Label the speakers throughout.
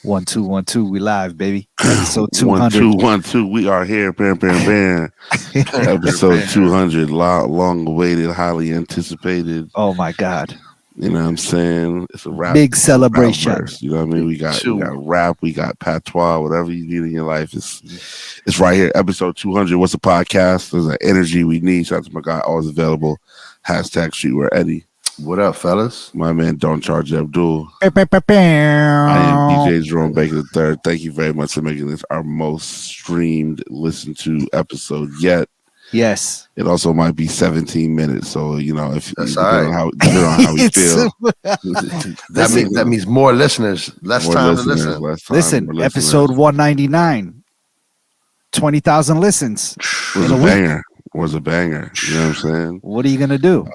Speaker 1: 1 2 1 2. We live, baby. Episode
Speaker 2: 1 2
Speaker 1: 200.
Speaker 2: 1 2. We are here. Bam, bam, bam. Episode 200. Long awaited, highly anticipated.
Speaker 1: Oh my God.
Speaker 2: You know what I'm saying? It's a rap.
Speaker 1: Big celebration.
Speaker 2: Verse, you know what I mean? We got rap, we got patois, whatever you need in your life. It's right here. Episode 200. What's a podcast? There's an energy we need. Shout out to my guy, always available. Hashtag Streetwear Eddie.
Speaker 3: What up, fellas?
Speaker 2: My man, Don't Charge Abdul. I am DJ Jerome Baker III. Thank you very much for making this our most streamed, listened to episode yet.
Speaker 1: Yes.
Speaker 2: It also might be 17 minutes. So, you know, if
Speaker 3: that's
Speaker 2: depending on how we feel.
Speaker 3: that means more listeners, less time to listen.
Speaker 1: Listen, episode 199. 20,000 listens.
Speaker 2: Was a banger. Was a banger. You know what I'm saying?
Speaker 1: What are you going to do?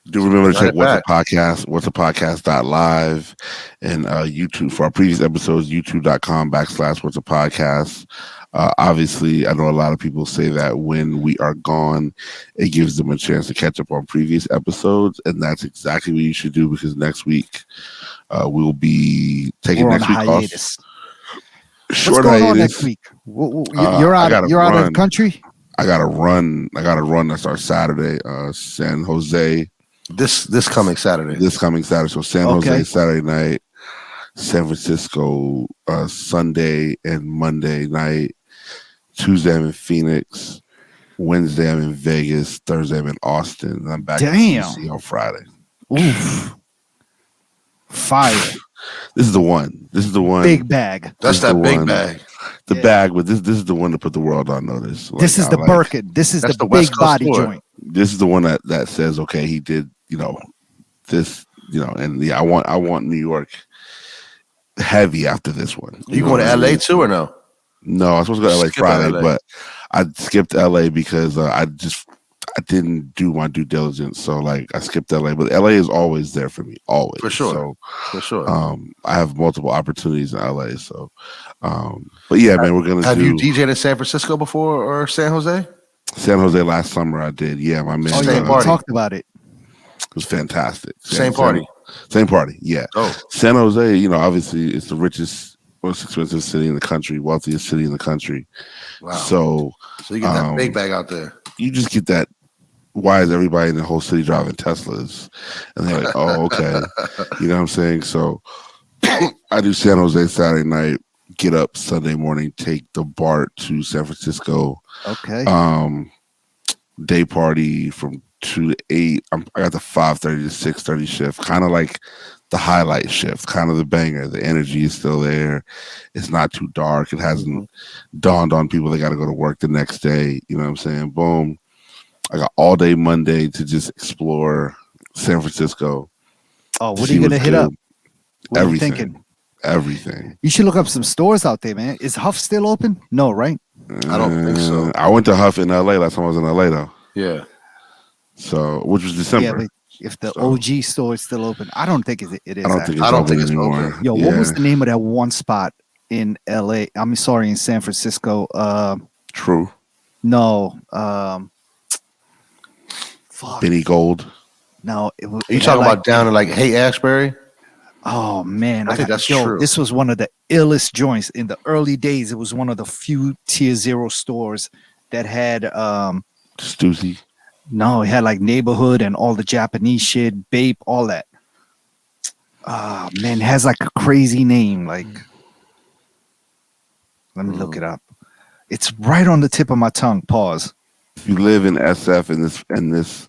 Speaker 2: Do remember to check What's a podcast.live and YouTube for our previous episodes, youtube.com/What's a Podcast. Obviously, I know a lot of people say that when we are gone, it gives them a chance to catch up on previous episodes, and that's exactly what you should do because next week we'll be taking next week
Speaker 1: hiatus.
Speaker 2: Short
Speaker 1: What's going
Speaker 2: hiatus.
Speaker 1: on next week? You're out of the country?
Speaker 2: I got to run that starts Saturday. San Jose.
Speaker 3: This coming Saturday.
Speaker 2: So San Jose Saturday night, San Francisco Sunday and Monday night. Tuesday I'm in Phoenix. Wednesday I'm in Vegas. Thursday I'm in Austin. And I'm back in DC on Friday.
Speaker 1: Oof. Fire.
Speaker 2: This is the one.
Speaker 1: Big bag.
Speaker 3: That's that big bag.
Speaker 2: The bag, but this is the one to put the world on notice.
Speaker 1: Like, this is the Birkin. This is the big body joint.
Speaker 2: This is the one that says, okay, he did, this, and yeah, I want New York heavy after this one.
Speaker 3: You going to LA too or no?
Speaker 2: No, I was supposed to go to LA Friday, but I skipped LA because I didn't do my due diligence. So like I skipped LA, but LA is always there for me, always.
Speaker 3: For sure.
Speaker 2: So,
Speaker 3: for sure.
Speaker 2: I have multiple opportunities in LA. So, but yeah, man, we're gonna.
Speaker 3: Have you DJed in San Francisco before or San Jose?
Speaker 2: San Jose last summer I did. Yeah, my man.
Speaker 1: We talked about it.
Speaker 2: It was fantastic.
Speaker 3: Same party.
Speaker 2: Yeah.
Speaker 3: Oh,
Speaker 2: San Jose. Obviously it's the richest, most expensive city in the country, wealthiest city in the country.
Speaker 3: Wow.
Speaker 2: So
Speaker 3: you get that big bag out there.
Speaker 2: You just get that. Why is everybody in the whole city driving Teslas? And they're like, oh, okay. You know what I'm saying? So I do San Jose Saturday night, get up Sunday morning, take the BART to San Francisco.
Speaker 1: Okay.
Speaker 2: Day party from 2 to 8. I got the 5:30 to 6:30 shift, kind of like the highlight shift, kind of the banger. The energy is still there. It's not too dark. It hasn't dawned on people they got to go to work the next day. You know what I'm saying? Boom. I got all day Monday to just explore San Francisco.
Speaker 1: Oh, what are you going to hit up? What
Speaker 2: Everything.
Speaker 1: Are you thinking?
Speaker 2: Everything.
Speaker 1: You should look up some stores out there, man. Is Huff still open? No, right?
Speaker 3: I don't think so.
Speaker 2: I went to Huff in LA last time I was in LA, though.
Speaker 3: Yeah.
Speaker 2: So, which was December.
Speaker 1: Yeah, but if the OG store is still open, I don't think it is.
Speaker 2: I don't think it's
Speaker 3: anymore.
Speaker 1: Yo, what was the name of that one spot in LA? In San Francisco.
Speaker 2: True.
Speaker 1: No. Fuck.
Speaker 2: Benny Gold.
Speaker 1: No.
Speaker 3: Are you talking about down in like Haight-Ashbury?
Speaker 1: Oh man,
Speaker 3: I think that's true.
Speaker 1: This was one of the illest joints in the early days. It was one of the few tier 0 stores that had
Speaker 2: Stussy.
Speaker 1: No, it had like Neighborhood and all the Japanese shit, Bape, all that. Man, it has like a crazy name. Like, let me look it up. It's right on the tip of my tongue. Pause.
Speaker 2: If you live in SF and this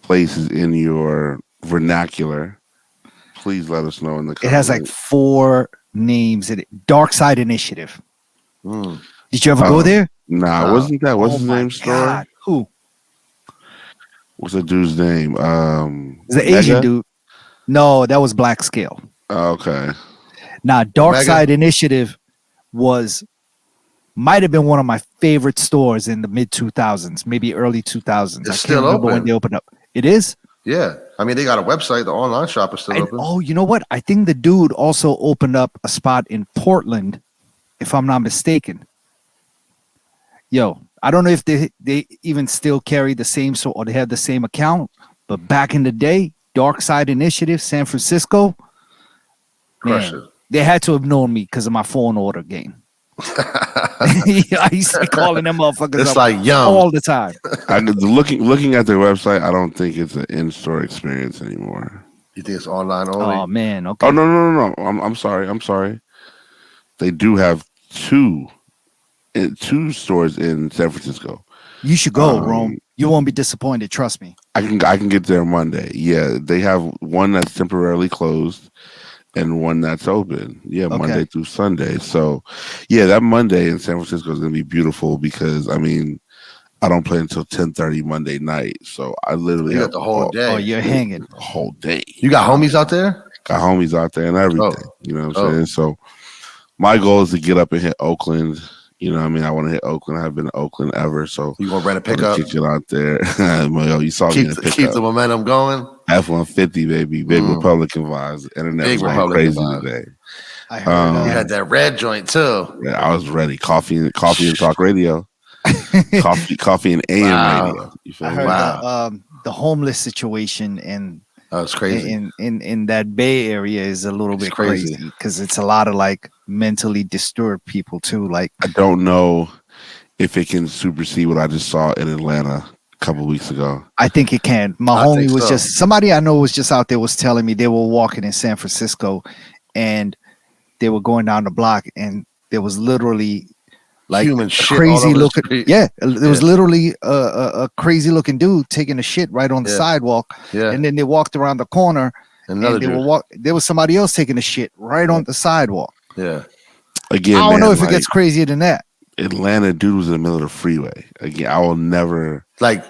Speaker 2: place is in your vernacular, please let us know in the comments.
Speaker 1: It has like 4 names in it. Dark Side Initiative. Did you ever go there?
Speaker 2: Nah, wasn't that? What's his name? Store?
Speaker 1: Who?
Speaker 2: What's the dude's name?
Speaker 1: The Asian dude. No, that was Black Scale.
Speaker 2: Okay.
Speaker 1: Now, Dark Side Initiative might have been one of my favorite stores in the mid 2000s, maybe early 2000s.
Speaker 3: It's
Speaker 1: I
Speaker 3: still
Speaker 1: can't remember
Speaker 3: open.
Speaker 1: When they opened up. It is?
Speaker 3: Yeah. I mean, they got a website. The online shop is still open.
Speaker 1: Oh, you know what? I think the dude also opened up a spot in Portland, if I'm not mistaken. Yo, I don't know if they even still carry the same or they have the same account, but back in the day, Dark Side Initiative, San Francisco,
Speaker 3: Crush it.
Speaker 1: They had to have known me because of my phone order game. I used to be calling them motherfuckers
Speaker 3: it's
Speaker 1: up
Speaker 3: like
Speaker 1: all the time.
Speaker 2: Looking at their website, I don't think it's an in-store experience anymore.
Speaker 3: You think it's online only?
Speaker 1: Oh man, okay.
Speaker 2: Oh no. I'm sorry. They do have two stores in San Francisco.
Speaker 1: You should go, Rome. You won't be disappointed. Trust me.
Speaker 2: I can get there Monday. Yeah, they have one that's temporarily closed and one that's open. Yeah, okay. Monday through Sunday. So, yeah, that Monday in San Francisco is going to be beautiful because, I mean, I don't play until 10:30 Monday night. So I literally
Speaker 3: got the whole day.
Speaker 1: Oh, you're hanging.
Speaker 2: The whole day.
Speaker 3: You got homies out there?
Speaker 2: Got homies out there and everything. You know what I'm saying? So my goal is to get up and hit Oakland. You know what I mean? I want to hit Oakland. I haven't been to Oakland ever. So
Speaker 3: you going to rent a pickup?
Speaker 2: Get you out there. You saw me in a pickup.
Speaker 3: Keep the momentum going.
Speaker 2: F-150, baby. Big Republican vibes. Internet
Speaker 3: Big
Speaker 2: was going crazy today.
Speaker 1: I heard
Speaker 3: you had that red joint too.
Speaker 2: Yeah, I was ready. Coffee and talk radio. coffee and AM radio. You feel
Speaker 1: I heard the homeless situation and
Speaker 3: it's crazy.
Speaker 1: In that Bay Area is a little bit crazy because it's a lot of like mentally disturbed people too. Like
Speaker 2: I don't know if it can supersede what I just saw in Atlanta a couple weeks ago.
Speaker 1: I think it can. My homie was just somebody I know was just out there was telling me they were walking in San Francisco and they were going down the block and there was literally like
Speaker 3: human shit
Speaker 1: crazy looking. Yeah, there was literally a crazy looking dude taking a shit right on the sidewalk.
Speaker 3: Yeah,
Speaker 1: and then they walked around the corner and there was somebody else taking a shit right on the sidewalk.
Speaker 3: Yeah.
Speaker 2: Again,
Speaker 1: I don't know if it gets crazier than that.
Speaker 2: Atlanta dude was in the middle of the freeway. Again, I will never
Speaker 3: like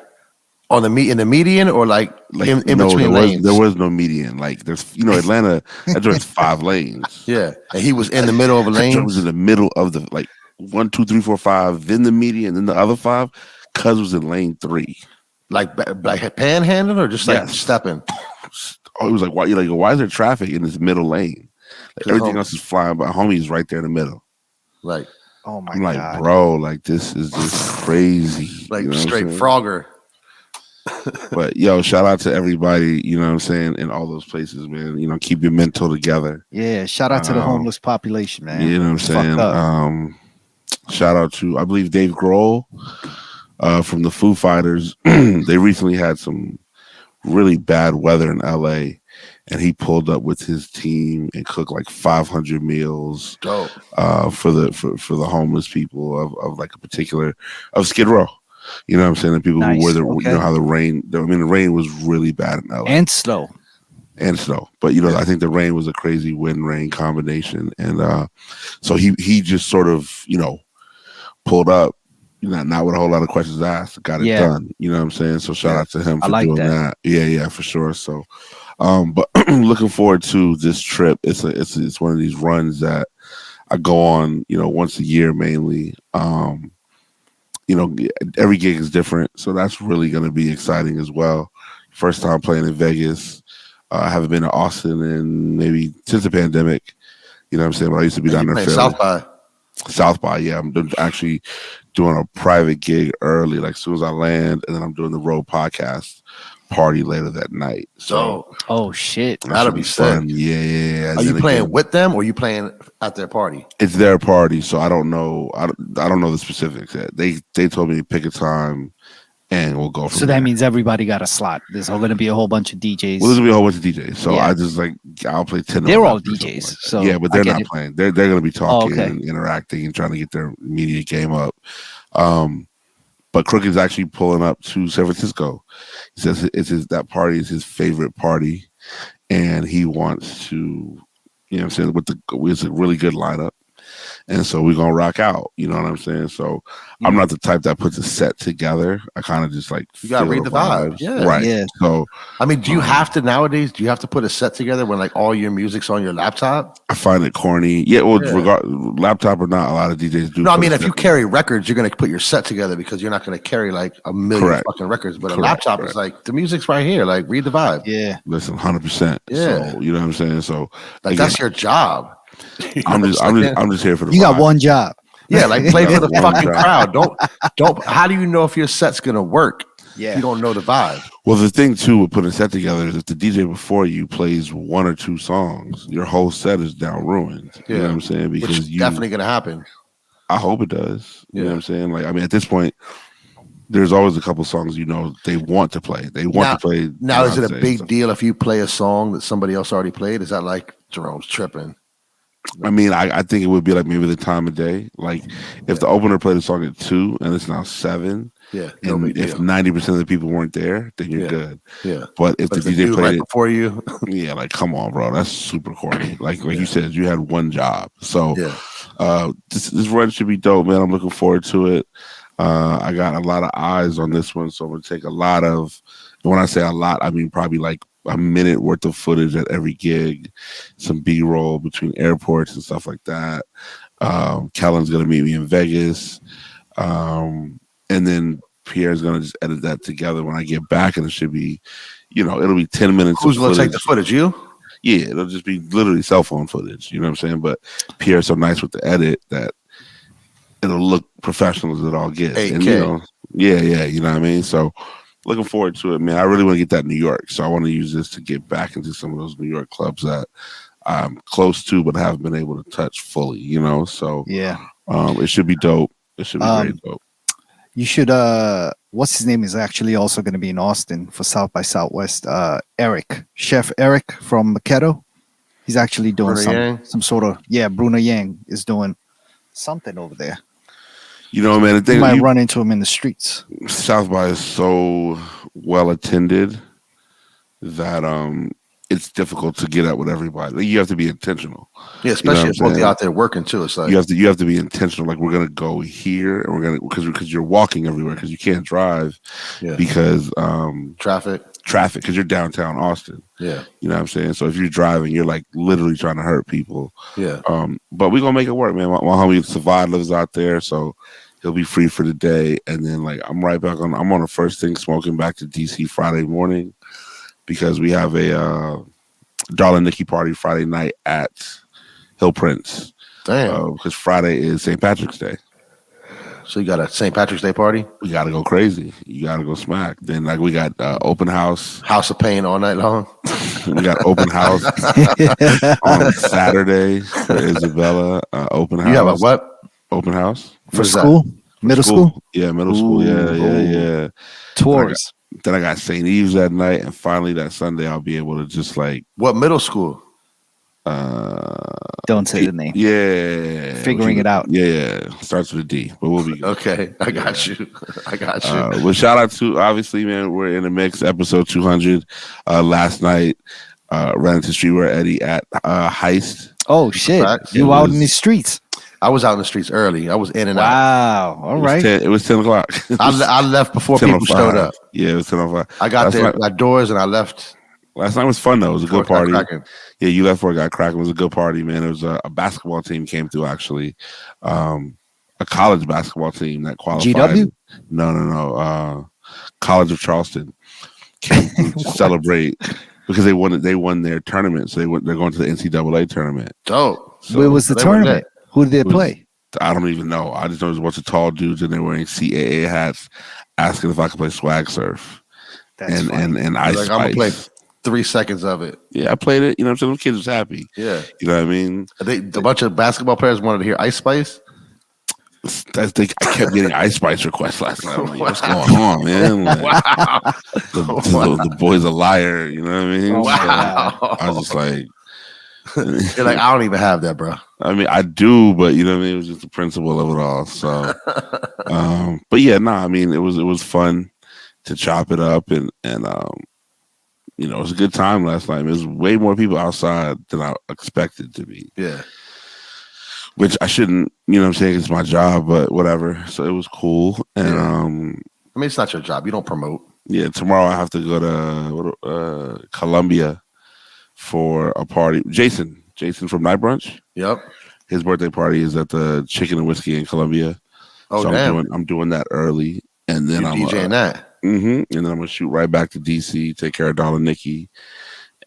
Speaker 3: on in the median or like in between lanes.
Speaker 2: There was no median. Like there's Atlanta that joint's 5 lanes.
Speaker 3: Yeah, and he was in the middle of a lane.
Speaker 2: He was in the middle of the 1, 2, 3, 4, 5, then the median, then the other 5. Cuz was in lane 3.
Speaker 3: Like panhandling or just like stepping.
Speaker 2: Oh, it was like why is there traffic in this middle lane? Like, everything else is flying by. Homie's right there in the middle.
Speaker 3: Like,
Speaker 1: oh my
Speaker 2: God. I'm
Speaker 1: God,
Speaker 2: bro, like this is just crazy.
Speaker 3: Like straight Frogger.
Speaker 2: But yo, shout out to everybody, you know what I'm saying, in all those places, man. You know, keep your mental together.
Speaker 1: Yeah, shout out to the homeless population, man.
Speaker 2: You know what I'm saying? Shout out to I believe Dave Grohl from the Foo Fighters. They recently had some really bad weather in LA. And he pulled up with his team and cooked like 500 meals for the homeless people of like a particular of Skid Row. You know what I'm saying? The people who were you know how the rain. I mean, the rain was really bad in LA
Speaker 1: and snow.
Speaker 2: But I think the rain was a crazy wind rain combination, and so he just sort of pulled up. Not with a whole lot of questions asked, got it done. You know what I'm saying? So shout out to him for doing that. Yeah, for sure. So. But looking forward to this trip. It's one of these runs that I go on, once a year mainly. Every gig is different, so that's really going to be exciting as well. First time playing in Vegas. I haven't been to Austin in maybe since the pandemic. You know what I'm saying? But I used to be down there. South by, yeah. I'm actually doing a private gig early, like as soon as I land, and then I'm doing the road podcast party later that night. So
Speaker 1: oh shit,
Speaker 3: that'll be fun.
Speaker 2: Yeah.
Speaker 3: Are you playing with them or are you playing at their party?
Speaker 2: It's their party, so I don't know. I don't know the specifics yet. They told me to pick a time and we'll go from
Speaker 1: so that there. Means everybody got a slot. There's going to be a whole bunch of DJs.
Speaker 2: Well, there's going to be a whole bunch of DJs. So I just I'll play 10.
Speaker 1: They're all DJs. So
Speaker 2: yeah, but they're not playing. They're going to be talking and interacting and trying to get their media game up. But Crooked's actually pulling up to San Francisco. He says that party is his favorite party, and he wants to, what I'm saying, with a really good lineup. And so we're gonna rock out, you know what I'm saying? So I'm not the type that puts a set together. I kind of just
Speaker 3: you gotta read the vibes.
Speaker 1: Yeah.
Speaker 2: Right.
Speaker 1: Yeah.
Speaker 2: So
Speaker 3: I mean, do you have to nowadays? Do you have to put a set together when like all your music's on your laptop?
Speaker 2: I find it corny. Yeah, well, laptop or not, a lot of DJs do.
Speaker 3: No, I mean, if you carry records, you're gonna put your set together because you're not gonna carry like a million fucking records. But a laptop is like the music's right here. Like read the vibe.
Speaker 1: Yeah.
Speaker 2: Listen, 100%.
Speaker 3: Yeah.
Speaker 2: So, you know what I'm saying? So
Speaker 3: like that's your job.
Speaker 2: I'm just here for the.
Speaker 1: You got one job.
Speaker 3: Yeah, like play for the fucking crowd. Don't. How do you know if your set's gonna work? Yeah. You don't know the vibe.
Speaker 2: Well, the thing too with putting a set together is if the DJ before you plays 1 or 2 songs, your whole set is now ruined. Yeah. You know what I'm saying?
Speaker 3: Because which is definitely gonna happen.
Speaker 2: I hope it does. You know what I'm saying? Like, I mean, at this point, there's always a couple songs they want to play. They want to play.
Speaker 3: Now, is it a big deal if you play a song that somebody else already played? Is that like Jerome's tripping?
Speaker 2: I mean, I think it would be like maybe the time of day. Like if the opener played a song at 2 and it's now 7.
Speaker 3: Yeah.
Speaker 2: And if 90% of the people weren't there, then you're good.
Speaker 3: Yeah.
Speaker 2: But if the DJ played
Speaker 3: right
Speaker 2: it
Speaker 3: before you,
Speaker 2: yeah, like come on, bro, that's super corny. Like you said, you had one job. So this run should be dope, man. I'm looking forward to it. I got a lot of eyes on this one, so I'm gonna take a lot of. When I say a lot, I mean probably like a minute worth of footage at every gig, some B-roll between airports and stuff like that. Kellen's gonna meet me in Vegas, and then Pierre's gonna just edit that together when I get back, and it should be, it'll be 10 minutes.
Speaker 3: Who's gonna take the footage? You?
Speaker 2: Yeah, it'll just be literally cell phone footage. You know what I'm saying? But Pierre's so nice with the edit that it'll look professional as it all gets.
Speaker 3: 8K.
Speaker 2: And yeah, you know what I mean? So looking forward to it, man. I really want to get that in New York. So I want to use this to get back into some of those New York clubs that I'm close to but haven't been able to touch fully, So it should be dope. It should be very dope.
Speaker 1: You should what's his name is actually also going to be in Austin for South by Southwest. Chef Eric from Makedo. He's actually doing some sort of Bruno Yang is doing something over there.
Speaker 2: Man, the thing
Speaker 1: you might run into him in the streets.
Speaker 2: South by is so well attended that it's difficult to get at with everybody. You have to be intentional.
Speaker 3: Yeah, especially if both out there working too. It's like
Speaker 2: you have to be intentional. Like we're gonna go here, and we're gonna because you're walking everywhere because you can't drive because
Speaker 3: traffic
Speaker 2: because you're downtown Austin.
Speaker 3: Yeah,
Speaker 2: you know what I'm saying. So if you're driving, you're like literally trying to hurt people.
Speaker 3: Yeah.
Speaker 2: But we're gonna make it work, man. My homie Savad lives out there, so he'll be free for the day, and then like I'm right back on. I'm on the first thing smoking back to DC Friday morning. Because we have a Darla Nikki party Friday night at Hill Prince.
Speaker 3: Damn.
Speaker 2: Because Friday is St. Patrick's Day.
Speaker 3: So you got a St. Patrick's Day party?
Speaker 2: We got to go crazy. You got to go smack. Then like we got open house.
Speaker 3: House of Pain all night long.
Speaker 2: We got open house on Saturday for Isabella. Open house.
Speaker 3: You have a what?
Speaker 2: Open house.
Speaker 1: For school? Middle school?
Speaker 2: Yeah, middle school. Yeah.
Speaker 1: Tours.
Speaker 2: Then I got St. Eve's that night, and finally that Sunday I'll be able to just like
Speaker 3: what middle school?
Speaker 1: Don't say the name.
Speaker 2: Yeah,
Speaker 1: figuring it out.
Speaker 2: Yeah, starts with a D, but we'll be good.
Speaker 3: Okay. I got you.
Speaker 2: Well, shout out to obviously, man. We're in the mix, episode 200. Last night, ran into Streetwear Eddie at Heist.
Speaker 1: Oh shit! You out in the streets?
Speaker 3: I was out in the streets early. I was in and out.
Speaker 1: Wow. All right.
Speaker 2: It was 10 o'clock.
Speaker 3: I left before people showed up.
Speaker 2: Yeah, it was 10:05.
Speaker 3: I got there at doors and I left.
Speaker 2: Last night was fun though. It was a good party. Yeah, you left before it got cracking. It was a good party, man. It was a basketball team came through actually. A college basketball team that qualified.
Speaker 1: GW?
Speaker 2: No. College of Charleston came through to celebrate because they won their tournament. So they're going to the NCAA tournament.
Speaker 3: Dope.
Speaker 1: So where was the tournament? Who did they play?
Speaker 2: I don't even know. I just know there's a bunch of tall dudes and they're wearing CAA hats, asking if I could play swag surf.
Speaker 1: That's
Speaker 2: and Ice Spice.
Speaker 3: I'm gonna play 3 seconds of it.
Speaker 2: Yeah, I played it. You know what I'm saying? Those kids was happy.
Speaker 3: Yeah.
Speaker 2: You know what I mean?
Speaker 3: A bunch of basketball players wanted to hear Ice Spice.
Speaker 2: I kept getting Ice Spice requests last night. Like, what's going on, man? Like, the boy's a liar. You know what I mean?
Speaker 3: Wow.
Speaker 2: So I was just like,
Speaker 3: you're like, I don't even have that, bro.
Speaker 2: I mean, I do, but you know what I mean? It was just the principle of it all. So, but yeah, I mean, it was fun to chop it up and it was a good time last night. There was way more people outside than I expected to be.
Speaker 3: Yeah.
Speaker 2: Which I shouldn't, you know what I'm saying? It's my job, but whatever. So it was cool. And
Speaker 3: I mean, it's not your job. You don't promote.
Speaker 2: Yeah, tomorrow I have to go to Columbia for a party. Jason from Night Brunch.
Speaker 3: Yep.
Speaker 2: His birthday party is at the Chicken and Whiskey in Columbia.
Speaker 3: Oh,
Speaker 2: so
Speaker 3: damn.
Speaker 2: I'm doing that early. And then I'm
Speaker 3: DJing that.
Speaker 2: And then I'm gonna shoot right back to DC, take care of Darla Nikki,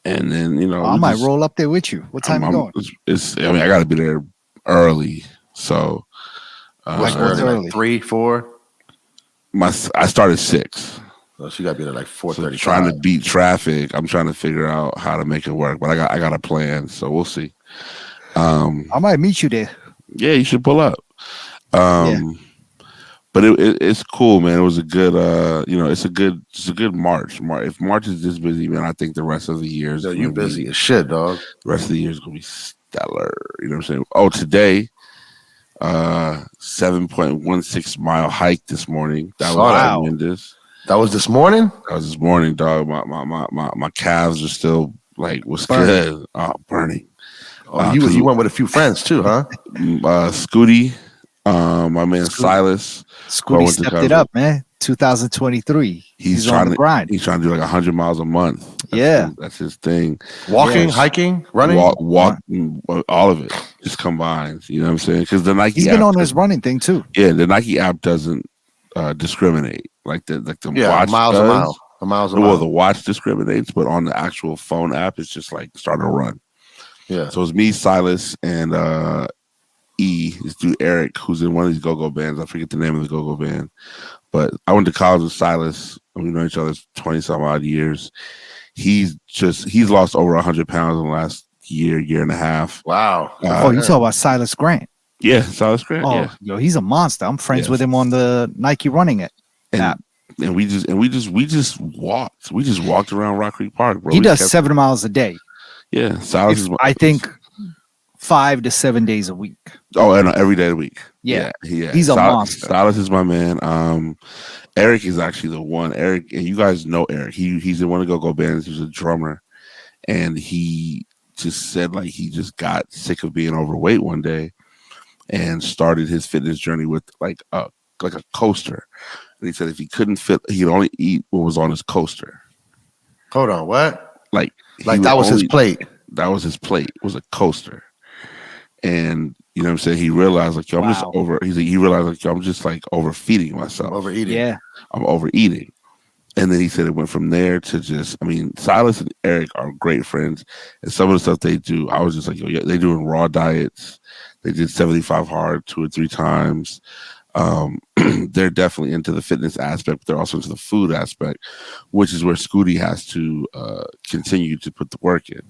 Speaker 2: and then
Speaker 1: I might roll up there with you. What time are you going?
Speaker 2: I gotta be there early. So
Speaker 3: what's early? 3, 4.
Speaker 2: I started 6.
Speaker 3: So you gotta be at like 4:35.
Speaker 2: Trying to beat traffic. I'm trying to figure out how to make it work, but I got a plan, so we'll see.
Speaker 1: I might meet you there.
Speaker 2: Yeah, you should pull up. But it's cool, man. It was a good, it's a good March. If March is this busy, man, I think the rest of the year is
Speaker 3: you busy as shit, dog.
Speaker 2: The rest of the year is gonna be stellar. You know what I'm saying? Oh, today, 7.16 mile hike this morning. That was tremendous.
Speaker 3: That was this morning?
Speaker 2: That was this morning, dog. My calves are still like, what's good? Burning.
Speaker 3: Oh, you went with a few friends too, huh?
Speaker 2: Scooty, my man Silas.
Speaker 1: Scooty stepped it up, man. 2023. He's on the grind.
Speaker 2: He's trying to do like 100 miles a month. That's his thing.
Speaker 3: Walking, hiking, running,
Speaker 2: walk, all of it just combines. You know what I'm saying? Because the Nike
Speaker 1: he's been on his running thing too.
Speaker 2: Yeah, the Nike app doesn't discriminate like the watch
Speaker 3: miles
Speaker 2: does.
Speaker 3: a mile.
Speaker 2: Well, the watch discriminates, but on the actual phone app, it's just like start a run.
Speaker 3: Yeah.
Speaker 2: So it's me, Silas, and this dude Eric, who's in one of these go-go bands. I forget the name of the go-go band. But I went to college with Silas, and we know each other 20-some odd years. He's lost over 100 pounds in the last year and a half.
Speaker 3: Wow.
Speaker 1: You talk about Silas Grant.
Speaker 2: Yeah, Silas Grant.
Speaker 1: Oh, yo, he's a monster. I'm friends with him on the Nike running app.
Speaker 2: And we just walked. We just walked around Rock Creek Park, bro.
Speaker 1: He does 7 miles a day.
Speaker 2: Yeah, Silas is.
Speaker 1: I think 5 to 7 days a week.
Speaker 2: Oh, and every day of the week.
Speaker 1: Yeah. He's a monster.
Speaker 2: Silas is my man. Eric is actually the one. Eric, and you guys know Eric. He's in one of the go-go bands. He's a drummer, and he just said like he just got sick of being overweight one day, and started his fitness journey with like a coaster. And he said if he couldn't fit, he'd only eat what was on his coaster.
Speaker 3: Hold on, what?
Speaker 2: Like
Speaker 3: that was his plate.
Speaker 2: That was his plate. It was a coaster. And you know what I'm saying? He realized like, yo, I'm just over. He realized like, yo, I'm just like overfeeding myself.
Speaker 3: Overeating.
Speaker 1: Yeah.
Speaker 2: I'm overeating. And then he said it went from there to just, I mean, Silas and Eric are great friends. And some of the stuff they do, I was just like, yo, yeah, they're doing raw diets. They did 75 hard 2 or 3 times. They're definitely into the fitness aspect, but they're also into the food aspect, which is where Scooty has to continue to put the work in.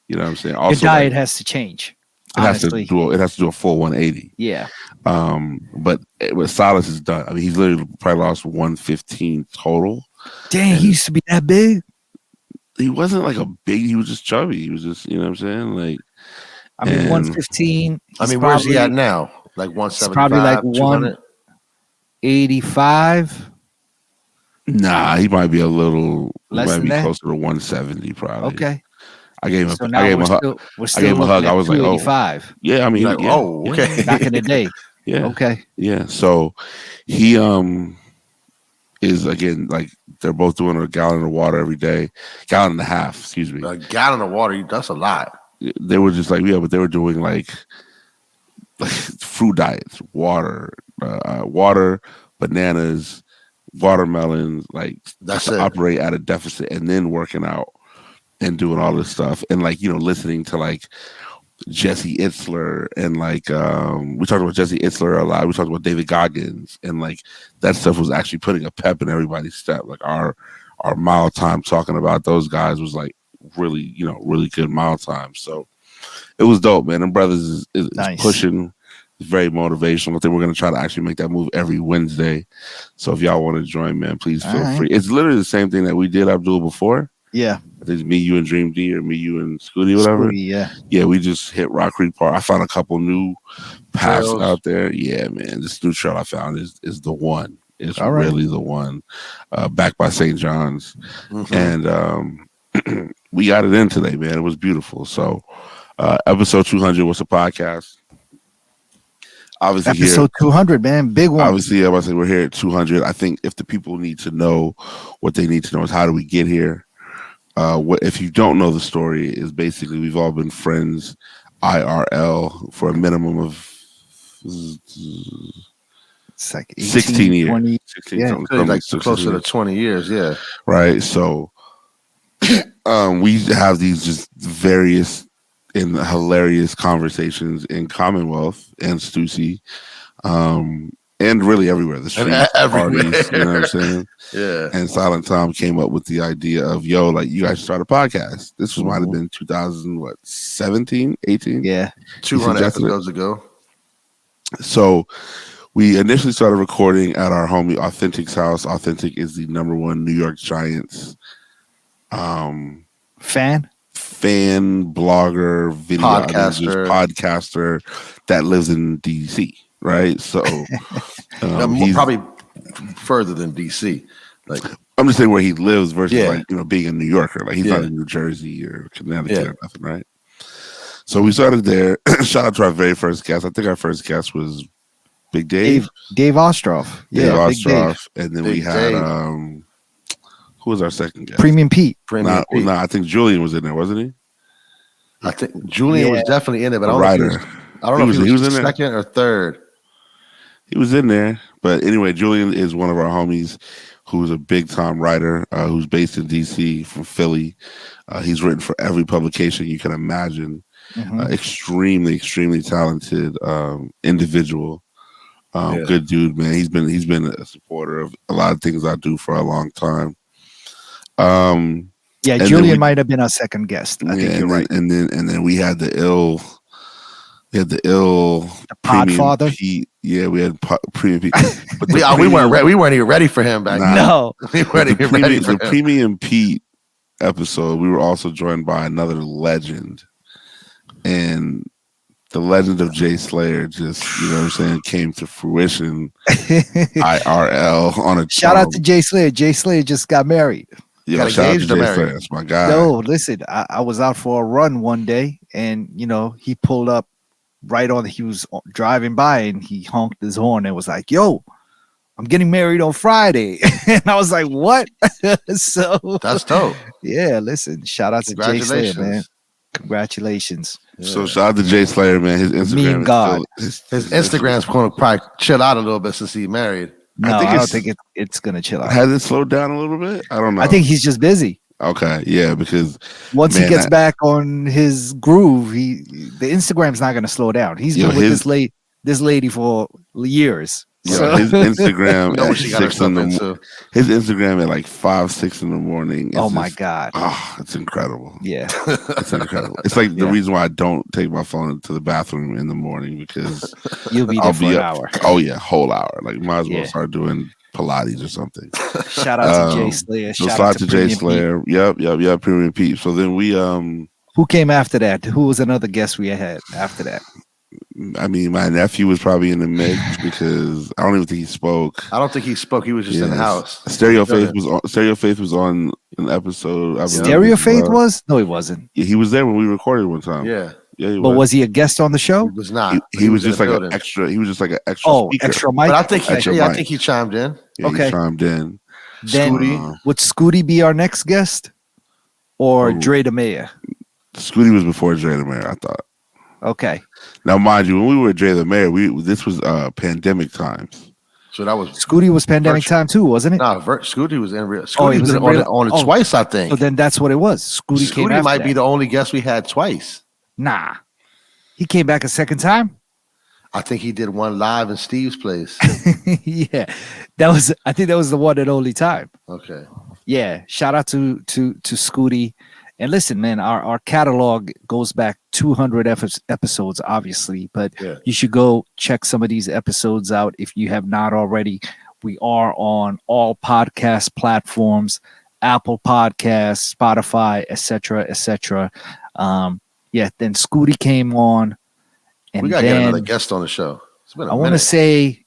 Speaker 2: You know what I'm saying? Also,
Speaker 1: your diet has to change.
Speaker 2: It has to do a full 180.
Speaker 1: Yeah.
Speaker 2: But what Silas has done, I mean, he's literally probably lost 115 total.
Speaker 1: Dang, he used to be that big.
Speaker 2: He wasn't like a big. He was just chubby. He was just, you know what I'm saying? Like,
Speaker 1: I mean, 115.
Speaker 3: I mean, where's he at now? Like 175.
Speaker 1: Probably like 185.
Speaker 2: Nah, he might be a little.
Speaker 1: Less than that?
Speaker 2: Closer to 170, probably.
Speaker 1: Okay.
Speaker 2: I gave him.
Speaker 1: So
Speaker 2: I gave him a hug. I gave him a hug. I was like, oh, yeah. I mean,
Speaker 3: like,
Speaker 2: yeah.
Speaker 3: Oh, okay.
Speaker 1: Back in the day.
Speaker 2: Yeah.
Speaker 1: Okay.
Speaker 2: Yeah. So he is again like they're both doing a gallon of water every day, gallon and a half. Excuse me.
Speaker 3: A gallon of water. That's a lot.
Speaker 2: They were just like but they were doing like fruit diets, water, bananas, watermelons. Like
Speaker 3: that's
Speaker 2: to operate at a deficit, and then working out and doing all this stuff, and like listening to like Jesse Itzler and like we talked about Jesse Itzler a lot. We talked about David Goggins, and like that stuff was actually putting a pep in everybody's step. Like our mile time talking about those guys was like really really good mile time. So it was dope, man. And brothers is
Speaker 1: nice.
Speaker 2: Pushing. It's very motivational. I think we're gonna try to actually make that move every Wednesday. So if y'all want to join, man, please feel free. It's literally the same thing that we did Abdul before.
Speaker 1: Yeah.
Speaker 2: I think it's me, you, and Dream D, or me, you, and Scooty, whatever.
Speaker 1: Scooty,
Speaker 2: yeah. We just hit Rock Creek Park. I found a couple new paths out there. Yeah, man. This new trail I found is the one. It's really the one. Backed by St. John's, and we got it in today, man. It was beautiful. So, episode 200 was a podcast. Obviously,
Speaker 1: episode 200, man, big one.
Speaker 2: Obviously, I was saying we're here at 200. I think if the people need to know, what they need to know is how do we get here. What if you don't know the story is basically we've all been friends IRL for a minimum of
Speaker 1: it's like
Speaker 2: 16 years.
Speaker 1: 20,
Speaker 2: 16,
Speaker 3: like closer to 20 years, yeah.
Speaker 2: Right. So we have these just various and hilarious conversations in Commonwealth and Stussy. and really everywhere. The streets, parties, you know what I'm saying?
Speaker 3: Yeah.
Speaker 2: And Silent Tom came up with the idea of, yo, like, you guys should start a podcast. This was might have been 2017, 18?
Speaker 1: Yeah.
Speaker 3: 200 episodes ago.
Speaker 2: So we initially started recording at our homie Authentic's house. Authentic is the #1 New York Giants
Speaker 1: fan,
Speaker 2: blogger, video podcaster that lives in DC, right? So
Speaker 3: he's probably further than DC. Like,
Speaker 2: I'm just saying where he lives versus like, you know, being a New Yorker. Like, he's not in New Jersey or Connecticut or nothing, right? So we started there. Shout out to our very first guest. I think our first guest was Big Dave.
Speaker 1: Dave Ostroff.
Speaker 2: Dave Ostroff. And then we had who was our second guest?
Speaker 1: Premium Pete.
Speaker 2: I think Julian was in there, wasn't he?
Speaker 3: I think Julian was definitely in it, but I don't know if he was in second or third.
Speaker 2: He was in there. But anyway, Julian is one of our homies who's a big time writer, who's based in DC from Philly. He's written for every publication you can imagine. Extremely, extremely talented individual. Good dude, man. He's been a supporter of a lot of things I do for a long time.
Speaker 1: Julian might have been our second guest. I think you're right.
Speaker 2: And then we had the
Speaker 1: Podfather.
Speaker 2: Pete. Yeah, we had Premium Pete.
Speaker 3: But we weren't even ready for him back then.
Speaker 1: No,
Speaker 3: we weren't even ready for him.
Speaker 2: The Premium Pete episode, we were also joined by another legend, and the legend of Jay Slayer just, you know what I'm saying, came to fruition. IRL on a
Speaker 1: shout out to Jay Slayer. Jay Slayer just got married.
Speaker 2: Yeah, shout out to Jay Slayer. That's my guy.
Speaker 1: No, listen, I was out for a run one day, and you know, he pulled up right on. He was driving by, and he honked his horn and was like, "Yo, I'm getting married on Friday." And I was like, "What?" So
Speaker 3: that's dope.
Speaker 1: Yeah, listen, shout out to Jay Slayer, man. Congratulations.
Speaker 2: Yeah. So shout out to Jay Slayer, man. His Instagram
Speaker 3: his Instagram's going to probably chill out a little bit since he's married.
Speaker 1: No, I don't think it's going to chill out.
Speaker 2: Has it slowed down a little bit? I don't know.
Speaker 1: I think he's just busy.
Speaker 2: Okay, yeah, because
Speaker 1: once he gets back on his groove, the Instagram's not going to slow down. He's been with this lady for years.
Speaker 2: Yeah, so. His Instagram his Instagram at like 5, 6 in the morning.
Speaker 1: Oh my God.
Speaker 2: Oh, it's incredible.
Speaker 1: Yeah.
Speaker 2: It's incredible. It's like the reason why I don't take my phone into the bathroom in the morning, because
Speaker 1: you'll be there for an hour.
Speaker 2: Oh yeah, whole hour. Like, might as well start doing Pilates or something.
Speaker 1: Shout out to Jay Slayer.
Speaker 2: Shout out to Jay Slayer. Yep, Premium Pete. So then we
Speaker 1: who came after that? Who was another guest we had after that?
Speaker 2: I mean, my nephew was probably in the mix because I don't even think he spoke.
Speaker 3: I don't think he spoke. He was just in the house.
Speaker 2: Stereo Faith was on an episode.
Speaker 1: Stereo Faith was? No, he wasn't.
Speaker 2: Yeah, he was there when we recorded one time.
Speaker 3: Yeah.
Speaker 1: But was he a guest on the show?
Speaker 3: He was not.
Speaker 2: He was just like an extra. He was just like an extra. speaker.
Speaker 1: Extra mic.
Speaker 3: But I think he chimed in.
Speaker 2: Yeah, okay, he chimed in.
Speaker 1: Then would Scooty be our next guest, or Dre the Mayor?
Speaker 2: Scooty was before Dre the Mayor, I thought.
Speaker 1: Okay.
Speaker 2: Now, mind you, when we were Dre the Mayor, this was pandemic times.
Speaker 3: So that was
Speaker 1: Scooty was pandemic time too, wasn't it?
Speaker 3: No, Scooty was in real. Scooty was on it twice, I think.
Speaker 1: So then that's what it was. Scooty
Speaker 3: might be the only guest we had twice.
Speaker 1: Nah, he came back a second time.
Speaker 3: I think he did one live in Steve's place.
Speaker 1: Yeah, I think that was the one and only time.
Speaker 3: Okay.
Speaker 1: Yeah, shout out to Scooty. And listen, man, our catalog goes back 200 episodes, obviously, but you should go check some of these episodes out if you have not already. We are on all podcast platforms, Apple Podcasts, Spotify, etc., etc. Then Scooty came on. And
Speaker 3: we got to get another guest on the show.
Speaker 2: I
Speaker 1: want to say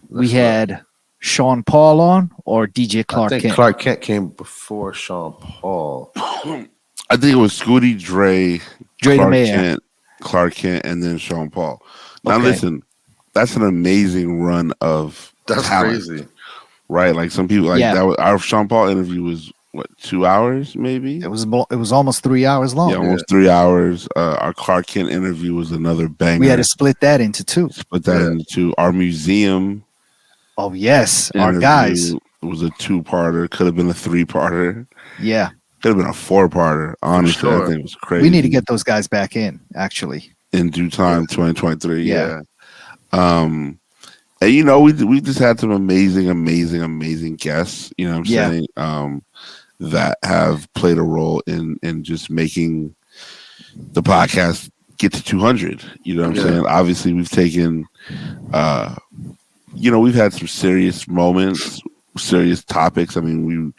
Speaker 1: we had Sean Paul on, or DJ Clark Kent?
Speaker 3: Clark Kent came before Sean Paul.
Speaker 2: I think it was Scooty, Dre Clark Kent, and then Sean Paul. Now listen, that's an amazing run of talent,
Speaker 3: crazy,
Speaker 2: right? Like, some people that was, our Sean Paul interview was 2 hours, maybe.
Speaker 1: It was almost 3 hours long.
Speaker 2: Yeah, almost 3 hours. Our Clark Kent interview was another banger.
Speaker 1: We had to split that into two.
Speaker 2: Our museum.
Speaker 1: Oh yes, our guys.
Speaker 2: It was a 2-parter. Could have been a 3-parter.
Speaker 1: Yeah.
Speaker 2: Could have been a 4-parter. Honestly, I think it was crazy.
Speaker 1: We need to get those guys back in, actually.
Speaker 2: In due time, 2023. Yeah. And we just had some amazing guests. You know what I'm saying? That have played a role in just making the podcast get to 200. You know what I'm saying? Obviously, we've taken, we've had some serious moments, serious topics. I mean, we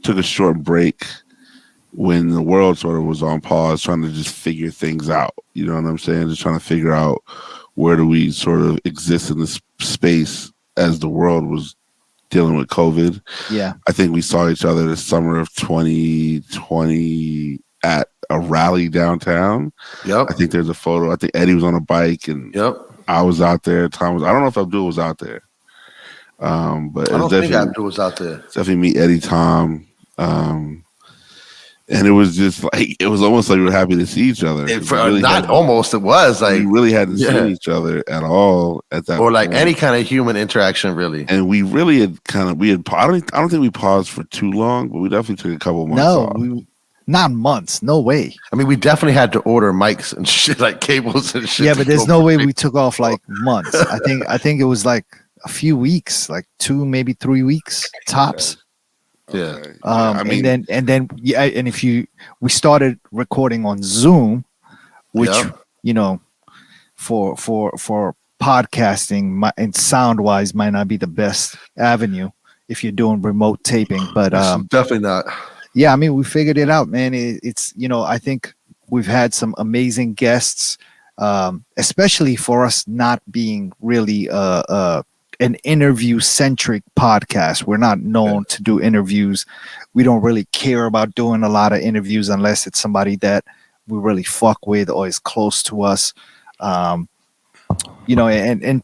Speaker 2: took a short break when the world sort of was on pause, trying to just figure things out. You know what I'm saying? Just trying to figure out where do we sort of exist in this space as the world was dealing with COVID.
Speaker 1: Yeah.
Speaker 2: I think we saw each other the summer of 2020 at a rally downtown.
Speaker 3: Yep.
Speaker 2: I think there's a photo. I think Eddie was on a bike and I was out there. Tom was, I don't know if Abdul was out there. But
Speaker 3: I don't think Abdul was out there.
Speaker 2: Definitely meet Eddie, Tom. And it was just like, it was almost like we were happy to see each other.
Speaker 3: It was like,
Speaker 2: we really hadn't seen each other at all at that
Speaker 3: or like
Speaker 2: point.
Speaker 3: any kind of human interaction, really.
Speaker 2: And we really had I don't think we paused for too long, but we definitely took a couple months off.
Speaker 1: Not months, no way.
Speaker 3: I mean, we definitely had to order mics and shit, like cables and shit.
Speaker 1: Yeah, but there's no way we took off like months. I think it was like a few weeks, like 2, maybe 3 weeks tops.
Speaker 3: Yeah.
Speaker 1: And then we started recording on Zoom, which for podcasting and sound wise might not be the best avenue if you're doing remote taping, but
Speaker 3: definitely not.
Speaker 1: Yeah, I mean, we figured it out, man. It's I think we've had some amazing guests, especially for us not being really an interview-centric podcast. We're not known to do interviews. We don't really care about doing a lot of interviews unless it's somebody that we really fuck with or is close to us. And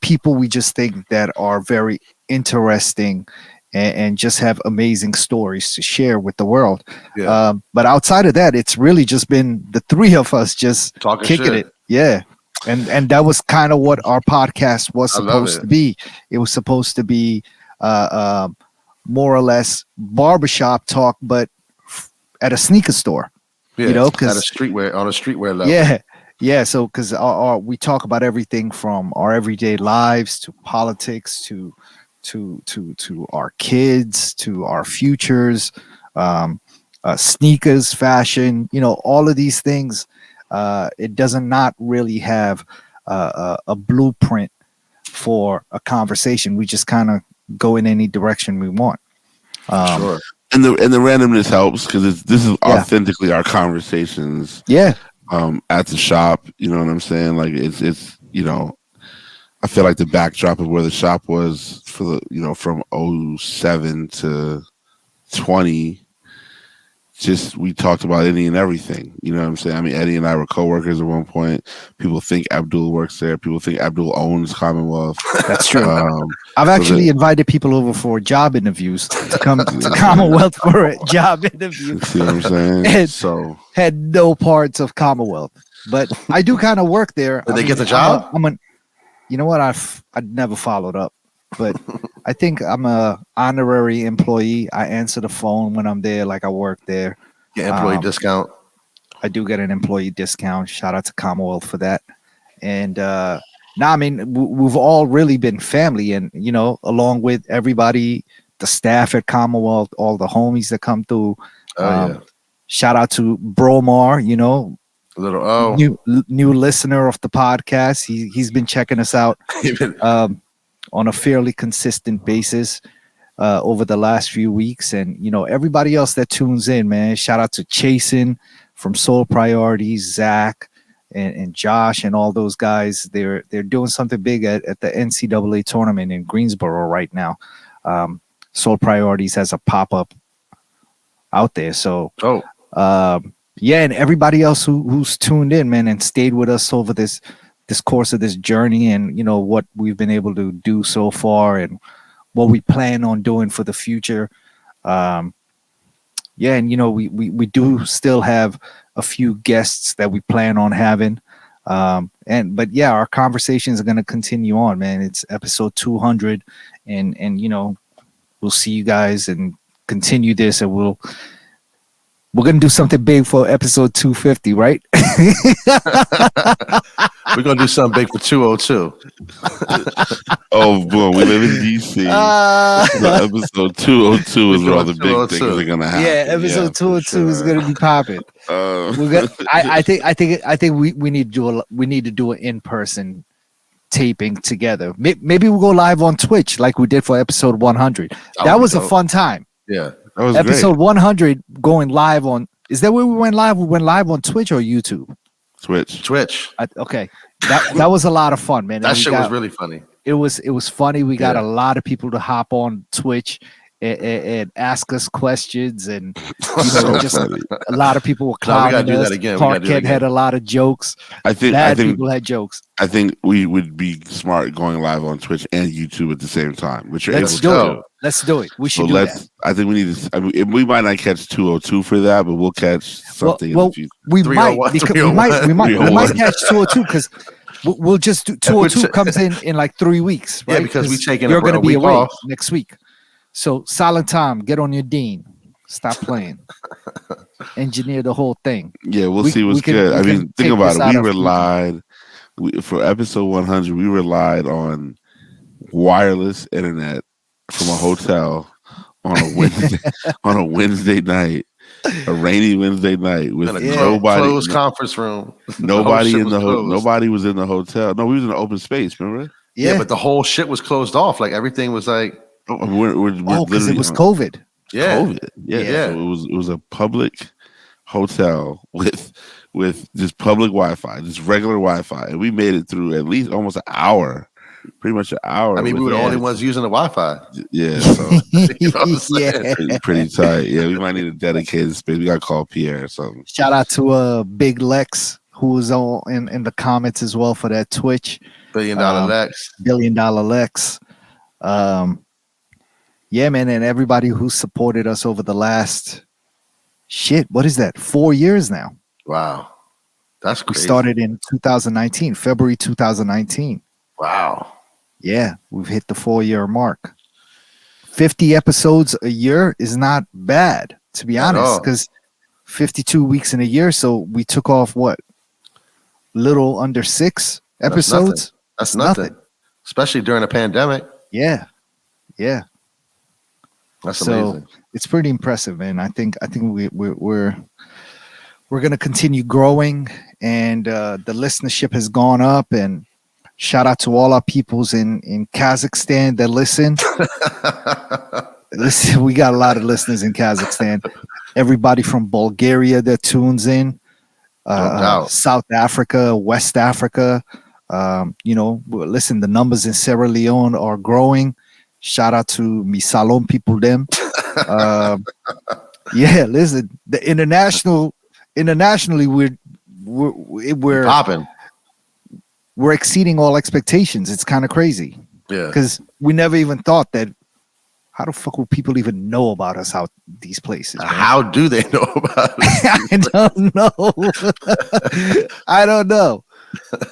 Speaker 1: people we just think that are very interesting and just have amazing stories to share with the world. Yeah. But outside of that, it's really just been the three of us just
Speaker 3: talking
Speaker 1: kicking
Speaker 3: shit.
Speaker 1: it. Yeah. And that was kind of what our podcast was supposed to be. It was supposed to be more or less barbershop talk, but at a sneaker store.
Speaker 3: Yeah, at a streetwear level.
Speaker 1: Yeah. Yeah. So because we talk about everything from our everyday lives to politics to our kids, to our futures, sneakers, fashion, all of these things. It doesn't not really have a blueprint for a conversation. We just kind of go in any direction we want.
Speaker 2: Sure. And the randomness helps because this is authentically our conversations.
Speaker 1: Yeah.
Speaker 2: At the shop, you know what I'm saying? Like it's I feel like the backdrop of where the shop was for the from 07 to 20. Just we talked about any and everything. You know what I'm saying? I mean, Eddie and I were coworkers at one point. People think Abdul works there. People think Abdul owns Commonwealth.
Speaker 1: That's true. I've actually invited people over for job interviews to come to Commonwealth for a job interview.
Speaker 2: See what I'm saying?
Speaker 1: And so had no parts of Commonwealth, but I do kind of work there.
Speaker 3: Did they get the job?
Speaker 1: You know what? I'd never followed up. But I think I'm a honorary employee. I answer the phone when I'm there, like I work there.
Speaker 3: Get employee discount.
Speaker 1: I do get an employee discount. Shout out to Commonwealth for that. And I mean, we've all really been family, and along with everybody, the staff at Commonwealth, all the homies that come through. Shout out to Bromar, new listener of the podcast. He's been checking us out. On a fairly consistent basis over the last few weeks. And, everybody else that tunes in, man, shout out to Chasen from Soul Priorities, Zach and Josh and all those guys. They're doing something big at the NCAA tournament in Greensboro right now. Soul Priorities has a pop-up out there. So, and everybody else who's tuned in, man, and stayed with us over this course of this journey, and what we've been able to do so far and what we plan on doing for the future. And we do still have a few guests that we plan on having. But our conversations are going to continue on, man. It's episode 200 and we'll see you guys and continue this, and we're going to do something big for episode 250, right?
Speaker 3: We're gonna do something big for 202.
Speaker 2: Oh, boom! We live in DC. So episode 202 is where all the big things are gonna happen.
Speaker 1: Yeah, episode 202 is gonna be popping. I think we need to do an in-person taping together. Maybe we'll go live on Twitch like we did for episode 100. That was a fun time.
Speaker 3: Yeah,
Speaker 2: that was
Speaker 1: episode
Speaker 2: great.
Speaker 1: 100 going live on. Is that where we went live? We went live on Twitch or YouTube?
Speaker 2: Twitch.
Speaker 1: Okay, that was a lot of fun, man.
Speaker 3: That shit was really funny.
Speaker 1: It was funny. We got a lot of people to hop on Twitch and ask us questions, and just a lot of people were clowning us. Parkhead had a lot of jokes. I think people had jokes.
Speaker 2: I think we would be smart going live on Twitch and YouTube at the same time, which you're able to do.
Speaker 1: Let's do it. We should do that.
Speaker 2: I think we need to. I mean, we might not catch 202 for that, but we'll catch something.
Speaker 1: Well, we might catch 202 because we'll just do 202 comes in like 3 weeks, right?
Speaker 3: Yeah, because we taking
Speaker 1: you're going to be away
Speaker 3: off
Speaker 1: next week. So Silent Tom, get on your Dean. Stop playing. Engineer the whole thing.
Speaker 2: Yeah, we'll see what's good. I mean, think about it. We relied for episode 100. We relied on wireless internet from a hotel on a Wednesday night, a rainy Wednesday night with nobody.
Speaker 3: Closed conference room.
Speaker 2: Nobody Nobody was in the hotel. No, we was in an open space. Remember?
Speaker 3: Yeah, but the whole shit was closed off. Like everything was like.
Speaker 2: We're
Speaker 1: because it was COVID.
Speaker 3: Yeah,
Speaker 2: COVID. Yeah. So it was a public hotel with just public Wi-Fi, just regular Wi-Fi, and we made it through at least almost an hour, pretty much an hour.
Speaker 3: I mean, we were the only ones using the Wi-Fi.
Speaker 2: Yeah, so pretty tight. Yeah, we might need a dedicated space. We got to call Pierre or something.
Speaker 1: Shout out to Big Lex, who was all in the comments as well for that Twitch.
Speaker 3: $1 billion Lex.
Speaker 1: $1 billion Lex. Yeah, man, and everybody who supported us over the last what is that? 4 years now.
Speaker 3: Wow. That's crazy.
Speaker 1: We started in 2019, February 2019.
Speaker 3: Wow.
Speaker 1: Yeah, we've hit the 4-year mark. 50 episodes a year is not bad, to be honest, because 52 weeks in a year. So we took off little under 6 episodes.
Speaker 3: That's nothing. Especially during a pandemic.
Speaker 1: Yeah.
Speaker 3: That's amazing.
Speaker 1: So it's pretty impressive, man. I think we're going to continue growing, and the listenership has gone up. And shout out to all our peoples in Kazakhstan that listen. Listen, we got a lot of listeners in Kazakhstan. Everybody from Bulgaria that tunes in, South Africa, West Africa. Listen, the numbers in Sierra Leone are growing. Shout out to Misalon people them. Yeah, listen, the internationally we're
Speaker 3: popping.
Speaker 1: We're exceeding all expectations. It's kind of crazy.
Speaker 3: Yeah.
Speaker 1: Because we never even thought that. How the fuck will people even know about us out these places? Man?
Speaker 3: How do they know about us?
Speaker 1: I don't know. I don't know.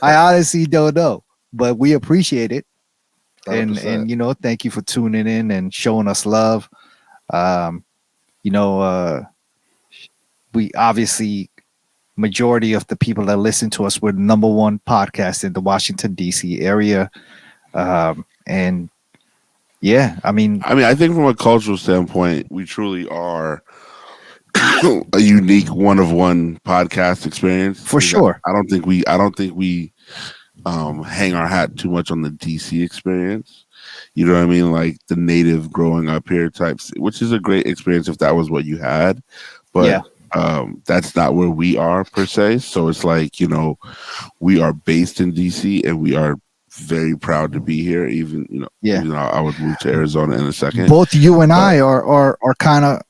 Speaker 1: I honestly don't know. But we appreciate it. 100%. And thank you for tuning in and showing us love. We obviously, majority of the people that listen to us were the number one podcast in the Washington D.C. area, and yeah, I
Speaker 2: think from a cultural standpoint, we truly are a unique one of one podcast experience
Speaker 1: for sure.
Speaker 2: I don't think we hang our hat too much on the DC experience. You know what I mean? Like the native growing up here types, which is a great experience if that was what you had. But that's not where we are per se. So it's like, we are based in DC and we are very proud to be here. Even I would move to Arizona in a second.
Speaker 1: Both you and I are kind of,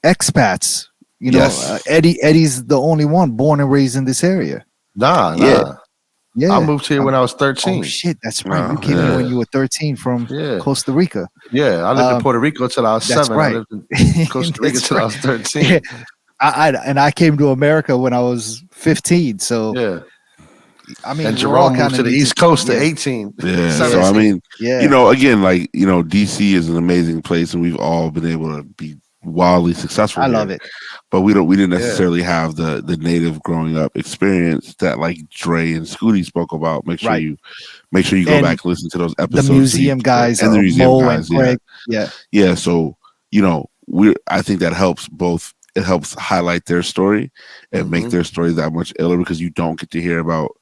Speaker 1: expats.
Speaker 2: Yes.
Speaker 1: Eddie's the only one born and raised in this area.
Speaker 3: Nah. Yeah, I moved here when I was 13.
Speaker 1: Oh shit, that's right. You came in when you were 13 from Costa Rica.
Speaker 3: Yeah, I lived in Puerto Rico till I was 7.
Speaker 1: Right.
Speaker 3: I lived in Costa Rica till I was 13.
Speaker 1: Yeah. I came to America when I was 15. So
Speaker 3: and Jerome moved to the East Coast at 18.
Speaker 2: Yeah. 17. So again, DC is an amazing place, and we've all been able to be wildly successful.
Speaker 1: I love it.
Speaker 2: But we didn't necessarily have the native growing up experience that like Dre and Scooty spoke about. Make sure you go
Speaker 1: And
Speaker 2: back and listen to those episodes.
Speaker 1: The museum guys,
Speaker 2: and the museum
Speaker 1: Mo
Speaker 2: guys,
Speaker 1: and Greg.
Speaker 2: Yeah. So, I think that helps both. It helps highlight their story and make their story that much iller, because you don't get to hear about,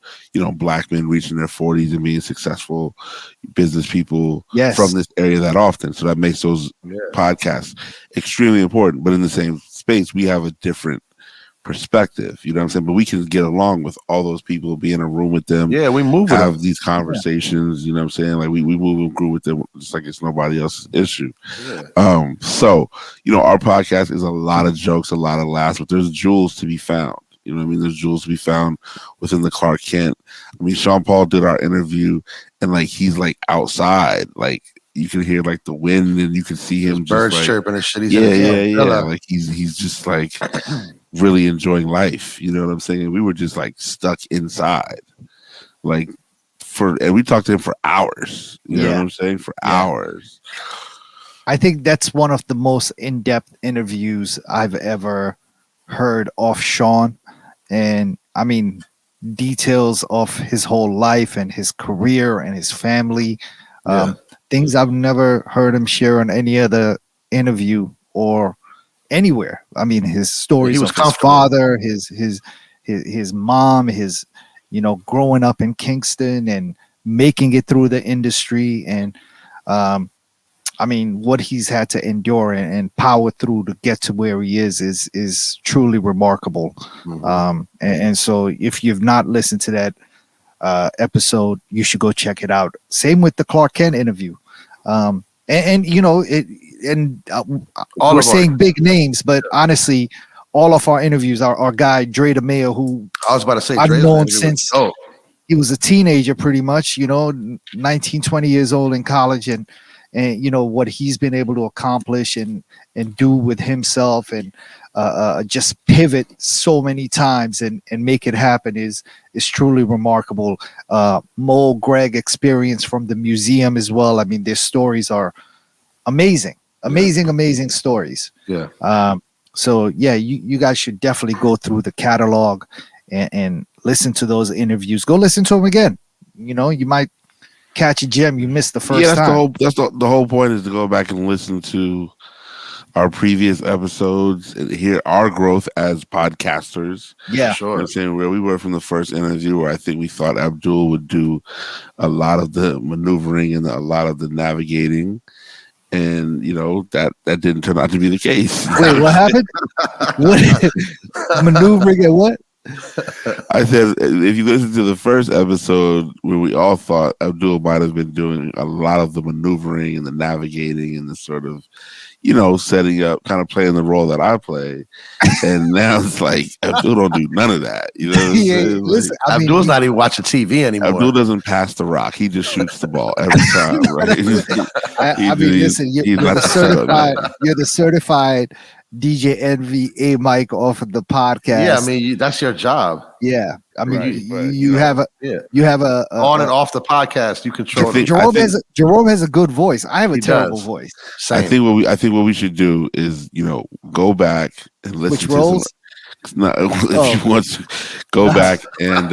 Speaker 2: black men reaching their 40s and being successful business people from this area that often. So that makes those podcasts extremely important. But in the same space, we have a different perspective, you know what I'm saying? But we can get along with all those people, be in a room with them.
Speaker 3: Yeah, we move with
Speaker 2: have
Speaker 3: them.
Speaker 2: these conversations, you know what I'm saying? Like we move and groove with them just like it's nobody else's issue. Yeah. So, our podcast is a lot of jokes, a lot of laughs, but there's jewels to be found. You know what I mean? There's jewels to be found within the Clark Kent. I mean, Sean Paul did our interview and like he's like outside, like you can hear like the wind and you can see him just
Speaker 3: birds
Speaker 2: like,
Speaker 3: chirping and shit.
Speaker 2: Yeah. Like he's just like really enjoying life. You know what I'm saying? We were just like stuck inside, like and we talked to him for hours. You know what I'm saying? For hours.
Speaker 1: I think that's one of the most in-depth interviews I've ever heard of Sean. And I mean, details of his whole life and his career and his family. Things I've never heard him share on any other interview or anywhere. I mean, his stories of his father, his mom, his growing up in Kingston and making it through the industry, and I mean, what he's had to endure and power through to get to where he is truly remarkable. And so if you've not listened to that episode, you should go check it out. Same with the Clark Kent interview. We're saying big names, but honestly, all of our interviews, our guy Dre the Mayor, who
Speaker 3: I was about to say,
Speaker 1: I've known since he was a teenager, pretty much, 19, 20 years old in college, and what he's been able to accomplish and do with himself, and just pivot so many times and make it happen is truly remarkable. Mo, Greg experience from the museum as well. I mean, their stories are amazing stories. So you guys should definitely go through the catalog and listen to those interviews. Go listen to them again. You might catch a gem you missed the first time.
Speaker 2: That's the whole point, is to go back and listen to our previous episodes and hear our growth as podcasters.
Speaker 1: Yeah,
Speaker 2: sure. You know what I'm saying, where we were from the first interview, where I think we thought Abdul would do a lot of the maneuvering and a lot of the navigating. And that didn't turn out to be the case.
Speaker 1: Wait, what happened? What maneuvering and what?
Speaker 2: I said, if you listen to the first episode where we all thought Abdul might have been doing a lot of the maneuvering and the navigating and the sort of, setting up, kind of playing the role that I play, and now it's like Abdul don't do none of that. You know,
Speaker 3: listen, Abdul's not even watching TV anymore.
Speaker 2: Abdul doesn't pass the rock; he just shoots the ball every time. Right?
Speaker 1: Listen, you're the certified DJ Envy A Mike off of the podcast.
Speaker 3: Yeah, I mean that's your job.
Speaker 1: Yeah, I mean you have a
Speaker 3: on and off the podcast. You control.
Speaker 1: Jerome has a good voice. I have a terrible voice.
Speaker 2: Same. I think what we should do is go back and listen
Speaker 1: Which
Speaker 2: to
Speaker 1: roles?
Speaker 2: If you want to go back and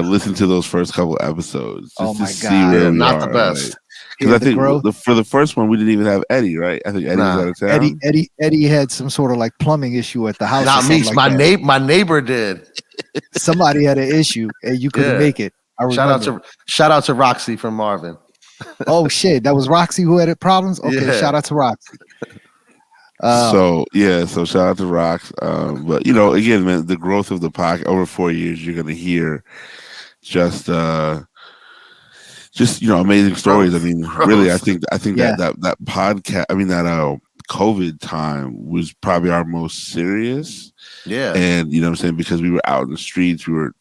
Speaker 2: listen to those first couple episodes.
Speaker 1: Oh my God,
Speaker 3: not the best.
Speaker 2: Because I think for the first one we didn't even have Eddie, right? I think Eddie was out of town.
Speaker 1: Eddie had some sort of like plumbing issue at the house.
Speaker 3: Not me. Like my neighbor did.
Speaker 1: Somebody had an issue and you couldn't make it.
Speaker 3: Shout out to Roxy from Marvin.
Speaker 1: Oh shit, that was Roxy who had problems. Okay, shout out to Roxy.
Speaker 2: So shout out to Rox. But again, man, the growth of the podcast over 4 years, you're gonna hear just amazing stories. I mean, really, I think that podcast, I mean, that COVID time was probably our most serious.
Speaker 3: Yeah.
Speaker 2: And what I'm saying, because we were out in the streets, we were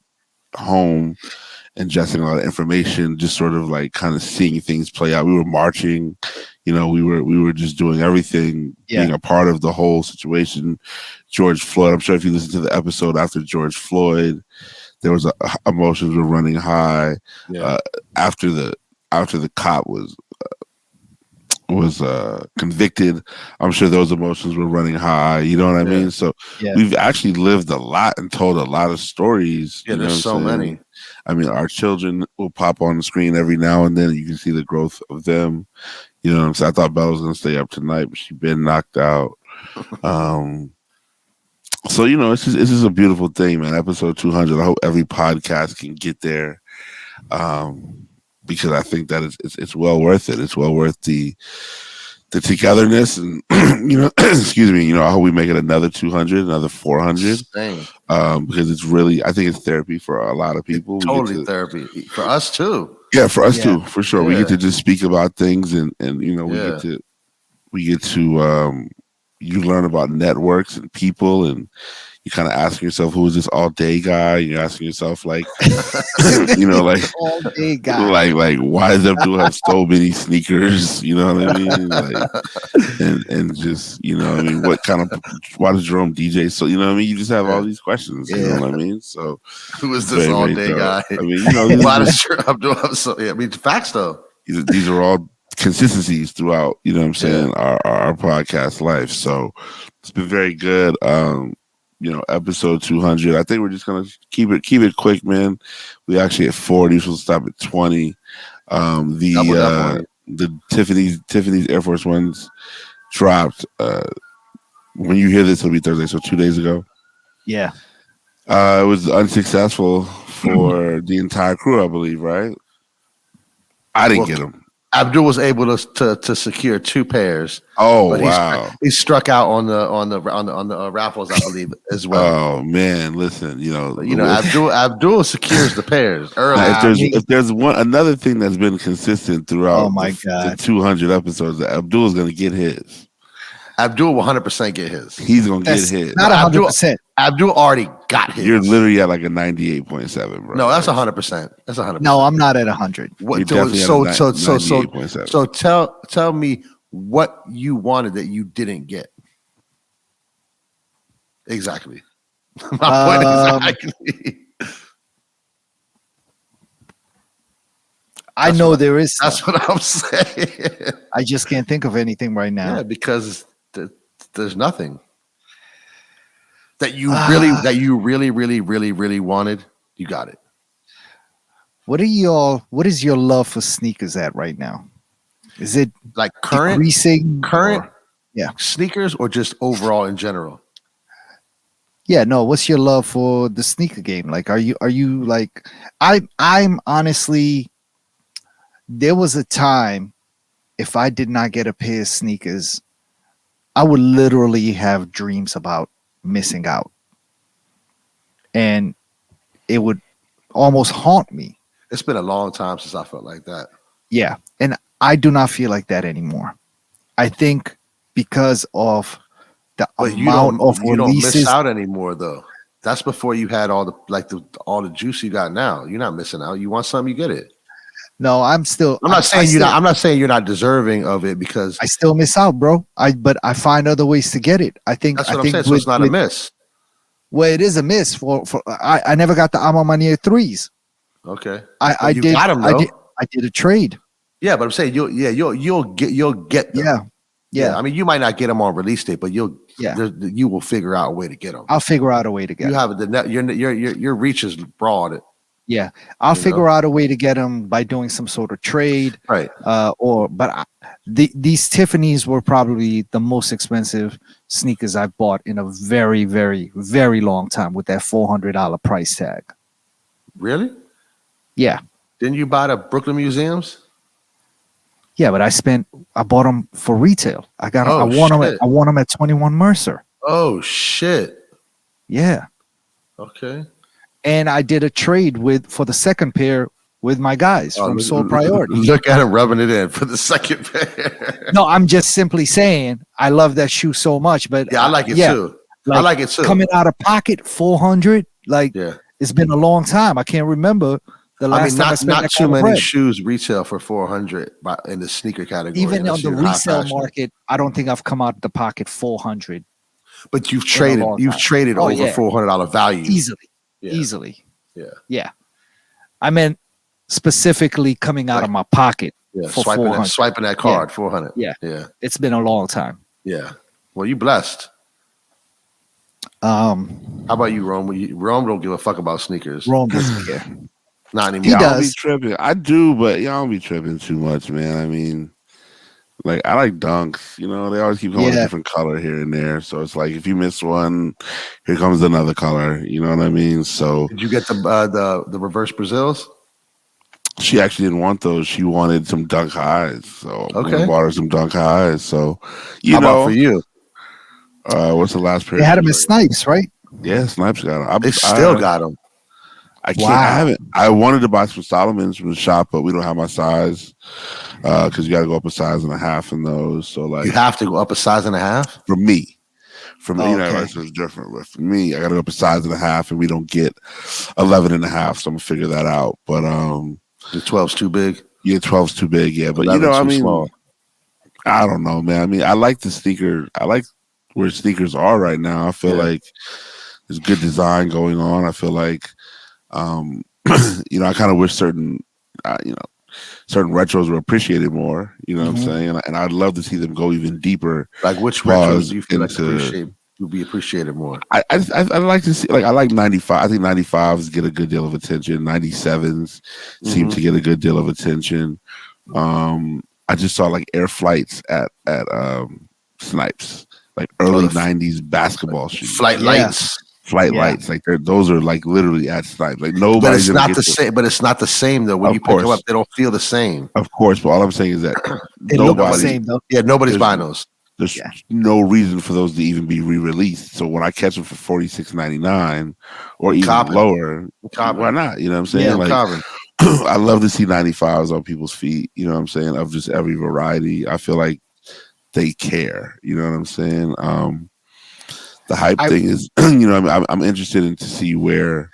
Speaker 2: home ingesting a lot of information, just sort of like kind of seeing things play out. We were marching, we were just doing everything, being a part of the whole situation. George Floyd, I'm sure if you listen to the episode after George Floyd, there was emotions were running high after the cop was was convicted. I'm sure those emotions were running high. You know what I mean? So we've actually lived a lot and told a lot of stories.
Speaker 3: Yeah,
Speaker 2: you know
Speaker 3: there's so many.
Speaker 2: I mean, our children will pop on the screen every now and then. You can see the growth of them. You know what I'm saying? I thought Bella was going to stay up tonight, but she's been knocked out. So, you know, it's just a beautiful thing, man. Episode 200. I hope every podcast can get there, because I think that it's well worth it. It's well worth the togetherness, and you know, excuse me. You know, I hope we make it another 200, another 400, because it's really, I think it's therapy for a lot of people.
Speaker 3: It's totally therapy for us too.
Speaker 2: Yeah, for us too, for sure. We get to just speak about things, and you know, we get to you learn about networks and people, and you kind of ask yourself, who is this all day guy? You're asking yourself, like, you know, like
Speaker 1: all day guy,
Speaker 2: like why does Abdul have so many sneakers? You know what I mean? Like, and just, you know, I mean, why does Jerome DJ? So, you know what I mean? You just have all these questions. You know what I mean? So,
Speaker 3: who is this all day guy?
Speaker 2: I mean, you know,
Speaker 3: why does Abdul have so? Yeah, I mean, facts though.
Speaker 2: These are all consistencies throughout, you know what I'm saying, our podcast life. So it's been very good. You know, episode 200. I think we're just gonna keep it quick, man. We actually at 40, so we'll stop at 20. The Tiffany's Air Force Ones dropped. When you hear this, it'll be Thursday, so 2 days ago.
Speaker 1: Yeah.
Speaker 2: It was unsuccessful for the entire crew, I believe, right? I didn't get them.
Speaker 3: Abdul was able to secure 2 pairs.
Speaker 2: Oh, wow!
Speaker 3: He struck out on the raffles, I believe, as well.
Speaker 2: Oh man, listen, you know,
Speaker 3: Abdul secures the pairs early.
Speaker 2: If there's another thing that's been consistent throughout the 200 episodes, that Abdul is going to get his.
Speaker 3: Abdul will 100% get his.
Speaker 2: He's going to get his.
Speaker 1: Not 100%.
Speaker 3: Abdul already got his.
Speaker 2: You're literally at like a 98.7, bro.
Speaker 3: No, that's 100%. That's 100%.
Speaker 1: No, I'm not at 100.
Speaker 3: So tell me what you wanted that you didn't get. Exactly. My point exactly.
Speaker 1: I know there is.
Speaker 3: That's what I'm saying.
Speaker 1: I just can't think of anything right now.
Speaker 3: Yeah, because there's nothing that you really wanted. You got it.
Speaker 1: What is your love for sneakers at right now? Is it
Speaker 3: like current
Speaker 1: yeah,
Speaker 3: sneakers, or just overall in general?
Speaker 1: Yeah, no. What's your love for the sneaker game? Like, are you like, I'm honestly, there was a time, if I did not get a pair of sneakers, I would literally have dreams about missing out. And it would almost haunt me.
Speaker 3: It's been a long time since I felt like that.
Speaker 1: Yeah. And I do not feel like that anymore. I think because of the amount of releases. You don't miss
Speaker 3: out anymore, though. That's before you had all the juice you got now. You're not missing out. You want something, you get it.
Speaker 1: No, I'm not
Speaker 3: saying you're not deserving of it, because
Speaker 1: I still miss out, bro. But I find other ways to get it. I think
Speaker 3: that's what I'm saying. So it's not a miss.
Speaker 1: Well, it is a miss for I never got the Ama Mania 3s.
Speaker 3: Okay.
Speaker 1: I did.
Speaker 3: Got them,
Speaker 1: I did a trade.
Speaker 3: Yeah, but I'm saying you'll get them.
Speaker 1: Yeah.
Speaker 3: I mean, you might not get them on release date, but you will figure out a way to get them.
Speaker 1: I'll figure out a way to get them.
Speaker 3: You have your reach is broad.
Speaker 1: Yeah, I'll figure out a way to get them by doing some sort of trade,
Speaker 3: right?
Speaker 1: These Tiffany's were probably the most expensive sneakers I've bought in a very, very, very long time, with that $400 price tag.
Speaker 3: Really?
Speaker 1: Yeah.
Speaker 3: Didn't you buy the Brooklyn Museums?
Speaker 1: Yeah, but I bought them for retail. I won them at 21 Mercer.
Speaker 3: Oh shit.
Speaker 1: Yeah.
Speaker 3: Okay.
Speaker 1: And I did a trade for the second pair with my guys from Soul Priority.
Speaker 3: Look at him rubbing it in for the second pair.
Speaker 1: No, I'm just simply saying I love that shoe so much. But
Speaker 3: yeah, I like it too. I like it too.
Speaker 1: Coming out of pocket, 400. It's been a long time. I can't remember the last time I spent
Speaker 3: not too many shoes retail for 400 in the sneaker category.
Speaker 1: Even on the resale market, I don't think I've come out of the pocket 400.
Speaker 3: But you've traded over $400 value
Speaker 1: easily. Yeah. I meant specifically coming out of my pocket for 400.
Speaker 3: Swiping that card, 400.
Speaker 1: Yeah.
Speaker 3: Yeah.
Speaker 1: It's been a long time.
Speaker 3: Yeah. Well, you blessed. How about you, Rome? Rome don't give a fuck about sneakers.
Speaker 1: Rome doesn't care.
Speaker 3: Not anymore.
Speaker 1: He
Speaker 2: I don't be
Speaker 1: does.
Speaker 2: tripping. I do, but y'all don't be tripping too much, man. I mean, like I like dunks. You know, they always keep coming a different color here and there. So it's like if you miss one, here comes another color. You know what I mean? So
Speaker 3: did you get the reverse Brazils?
Speaker 2: She actually didn't want those. She wanted some dunk highs. So
Speaker 3: I
Speaker 2: bought her some dunk highs. So
Speaker 3: how about for you?
Speaker 2: What's the last pair?
Speaker 1: They had them at Snipes, right?
Speaker 2: Yeah, Snipes got them.
Speaker 3: They still got them.
Speaker 2: I can't. I haven't. I wanted to buy some Solomons from the shop, but we don't have my size because you got to go up a size and a half in those. So like,
Speaker 3: you have to go up a size and a half
Speaker 2: for me. For me, it's different. But for me, I got to go up a size and a half, and we don't get 11 and a half. So I'm gonna figure that out. But
Speaker 3: the 12's too big.
Speaker 2: Yeah, 12's too big. Yeah, but you know, I mean,
Speaker 3: small.
Speaker 2: I don't know, man. I mean, I like the sneaker. I like where sneakers are right now. I feel like there's good design going on. I feel like, you know, I kind of wish certain, you know, certain retros were appreciated more. You know what I'm saying? And I'd love to see them go even deeper.
Speaker 3: Like which retros do you feel like would be appreciated more?
Speaker 2: I like to see, like, I like 95. I think 95s get a good deal of attention. 97s seem to get a good deal of attention. I just saw like air flights at Snipes, like early 90s basketball shoes.
Speaker 3: Flight lights.
Speaker 2: Lights, like those are like literally at Snipes. Like nobody.
Speaker 3: But it's not the same. But it's not the same though. When you pick them up, they don't feel the same.
Speaker 2: Of course, but all I'm saying is that
Speaker 1: they look the same though.
Speaker 3: Yeah, nobody's buying those.
Speaker 2: There's no reason for those to even be re-released. So when I catch them for $46.99 or even lower, why not? You know what I'm saying?
Speaker 3: Yeah,
Speaker 2: like, I love to see 95s on people's feet. You know what I'm saying? Of just every variety. I feel like they care. You know what I'm saying? The hype thing is, you know, I'm interested in to see where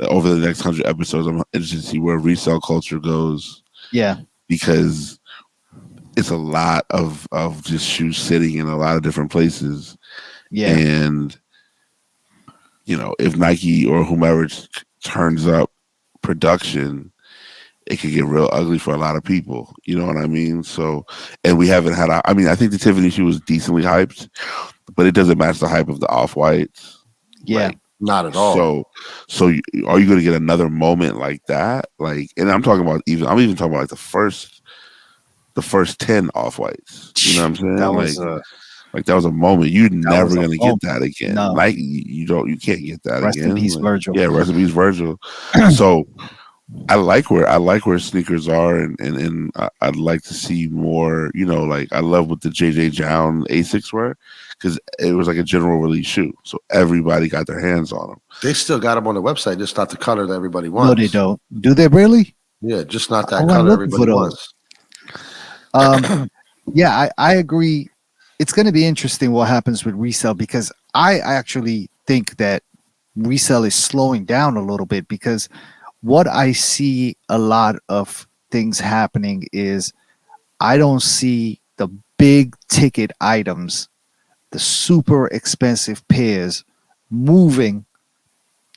Speaker 2: over the next 100 episodes, I'm interested to see where resale culture goes.
Speaker 1: Yeah,
Speaker 2: because it's a lot of just shoes sitting in a lot of different places. Yeah, and you know, if Nike or whomever turns up production, it could get real ugly for a lot of people. You know what I mean? So, and we haven't had. I mean, I think the Tiffany shoe was decently hyped, but it doesn't match the hype of the Off-Whites.
Speaker 1: Yeah,
Speaker 2: like,
Speaker 3: not at all.
Speaker 2: So are you going to get another moment like that? Like, and I'm talking about I'm even talking about like the first 10 Off-Whites. You know what I'm saying?
Speaker 1: That was
Speaker 2: like that was a moment. You're never gonna get that again.
Speaker 1: No.
Speaker 2: Like you can't get that
Speaker 1: rest
Speaker 2: again.
Speaker 1: Rest in peace, Virgil.
Speaker 2: Yeah, rest in peace, Virgil. So I like where sneakers are, and I'd like to see more. You know, like I love what the JJ Jown Asics were, because it was like a general release shoe, so everybody got their hands on them.
Speaker 3: They still got them on the website, just not the color that everybody wants.
Speaker 1: No, they don't. Do they really?
Speaker 3: Yeah, just not that color everybody wants.
Speaker 1: Yeah, I agree. It's going to be interesting what happens with resale, because I actually think that resale is slowing down a little bit, because what I see a lot of things happening is I don't see the big ticket items, the super expensive pairs, moving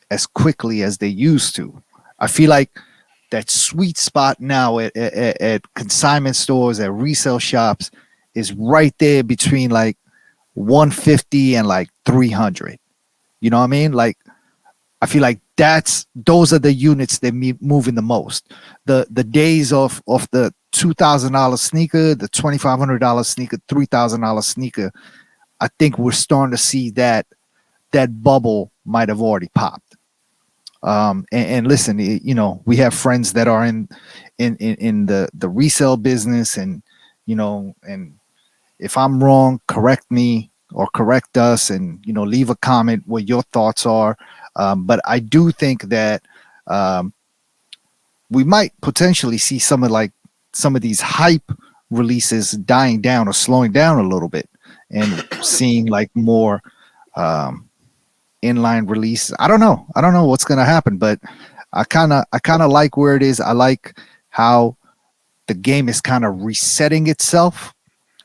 Speaker 1: as quickly as they used to. I feel like that sweet spot now at consignment stores, at resale shops, is right there between like 150 and like 300. You know what I mean? Like, I feel like those are the units that moving the most. The days of the $2,000 sneaker, the $2,500 sneaker, $3,000 sneaker, I think we're starting to see that bubble might have already popped. And listen, you know, we have friends that are in the resale business, and you know, and if I'm wrong, correct me or correct us, and you know, leave a comment what your thoughts are. But I do think that we might potentially see some of these hype releases dying down or slowing down a little bit, and seeing like more inline release. I don't know what's gonna happen, but I kind of like where it is. I like how the game is kind of resetting itself.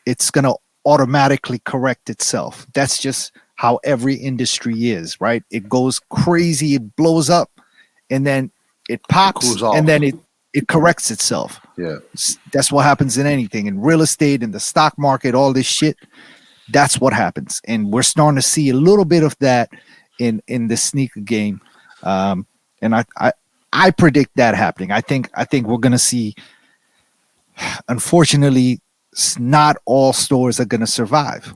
Speaker 1: It's gonna automatically correct itself. That's just how every industry is, right? It goes crazy, it blows up, and then it pops, and then it corrects itself.
Speaker 3: Yeah.
Speaker 1: That's what happens in anything, in real estate, in the stock market, all this shit. That's what happens. And we're starting to see a little bit of that in the sneaker game. And I predict that happening. I think we're going to see, unfortunately, not all stores are going to survive.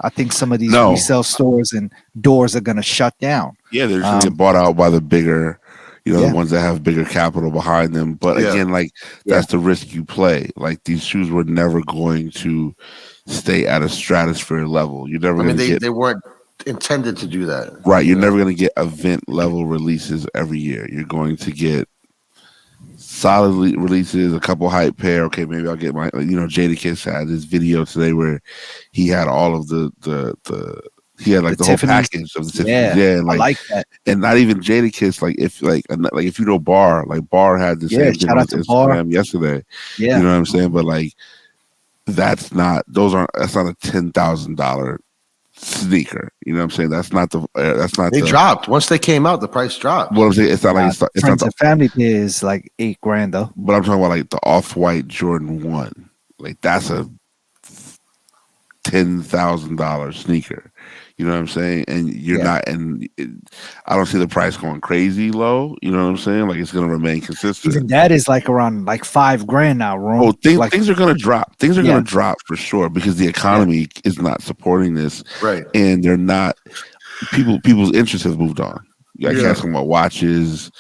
Speaker 1: I think some of these resale stores and doors are going to shut down.
Speaker 2: Yeah, they're just going to get bought out by the bigger, the ones that have bigger capital behind them. But again, like that's the risk you play. Like these shoes were never going to stay at a stratosphere level. You're never going to get.
Speaker 3: They weren't intended to do that.
Speaker 2: Right. You're never going to get event level releases every year. You're going to get solid releases, a couple hype pair. Okay, maybe I'll get my. Jadakiss had this video today where he had all of the he had like the whole package of the Tiffany's. Yeah, and
Speaker 1: I like that.
Speaker 2: And not even Jadakiss. Like if you know Bar, like Bar had the same thing on Instagram yesterday.
Speaker 1: Yeah,
Speaker 2: you know what I'm saying. But like that's not a $10,000 sneaker. You know what I'm saying? That's not
Speaker 3: they dropped once they came out. The price dropped.
Speaker 2: What I'm saying, it's not like it's
Speaker 1: Friends
Speaker 2: not
Speaker 1: and Family Day is like $8,000 though.
Speaker 2: But I'm talking about like the Off-White Jordan 1. Like that's a $10,000 sneaker. You know what I'm saying? And you're not, and I don't see the price going crazy low. You know what I'm saying? Like it's going to remain consistent.
Speaker 1: Even that is like around like $5,000 now, Ron.
Speaker 2: Oh, things are going to drop. Things are going to drop for sure because the economy is not supporting this,
Speaker 3: right?
Speaker 2: And they're not. People's interests have moved on. I can't talk about watches.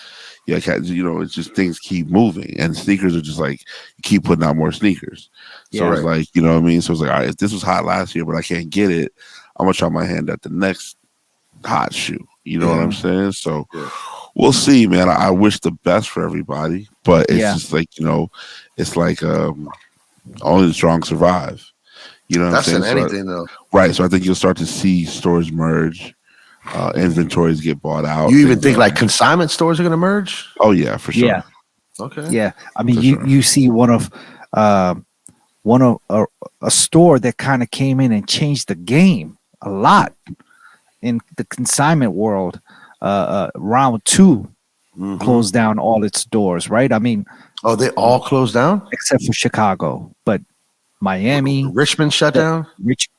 Speaker 2: It's just things keep moving, and sneakers are just like you keep putting out more sneakers. So it's like, you know what I mean? So it's like, all right, if this was hot last year, but I can't get it, I'm gonna try my hand at the next hot shoe. You know what I'm saying? So we'll see, man. I wish the best for everybody, but it's just like, it's like only the strong survive. You know what I'm saying?
Speaker 3: That's in anything though.
Speaker 2: Right. So I think you'll start to see stores merge. Inventories get bought out.
Speaker 3: You even think like consignment stores are going to merge?
Speaker 2: Oh yeah, for sure.
Speaker 1: Yeah.
Speaker 3: Okay.
Speaker 1: Yeah. I mean, you see one of a store that kind of came in and changed the game a lot in the consignment world. Round 2 closed down all its doors. Right. I mean,
Speaker 3: they all closed down
Speaker 1: except for Chicago, but Miami,
Speaker 3: Richmond shut down.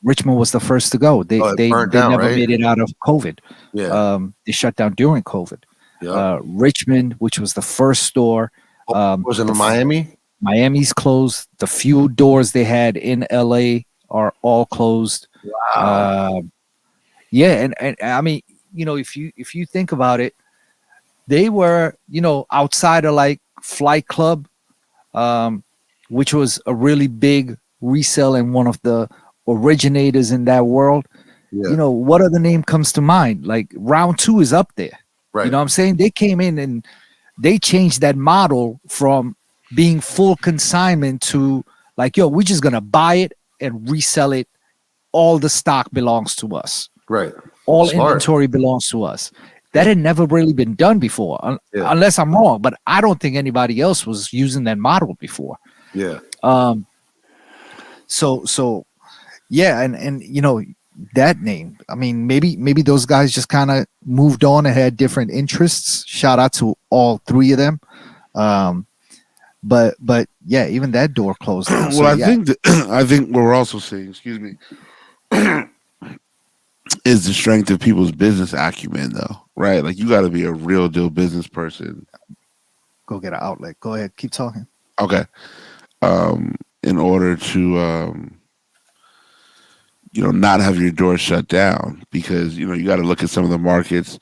Speaker 1: Richmond was the first to go. They never made it out of COVID.
Speaker 3: Yeah,
Speaker 1: they shut down during COVID.
Speaker 3: Yeah.
Speaker 1: Richmond, which was the first store,
Speaker 3: was in Miami.
Speaker 1: Miami's closed. The few doors they had in LA are all closed.
Speaker 3: Wow.
Speaker 1: And I mean, if you think about it, they were outside of like Flight Club, which was a really big resell and one of the originators in that world. What other name comes to mind? Like Round 2 is up there.
Speaker 3: Right.
Speaker 1: You know what I'm saying? They came in and they changed that model from being full consignment to like, we're just gonna buy it and resell it. All the stock belongs to us.
Speaker 3: Right.
Speaker 1: All inventory belongs to us. That had never really been done before, unless I'm wrong. But I don't think anybody else was using that model before.
Speaker 3: Yeah.
Speaker 1: So yeah, and that name. I mean, maybe those guys just kind of moved on and had different interests. Shout out to all three of them. But yeah, even that door closed down.
Speaker 2: Well, I think what we're also seeing, excuse me, is the strength of people's business acumen, though, right? Like you got to be a real deal business person.
Speaker 1: Go get an outlet. Go ahead, keep talking.
Speaker 2: Okay. In order to not have your door shut down, because you got to look at some of the markets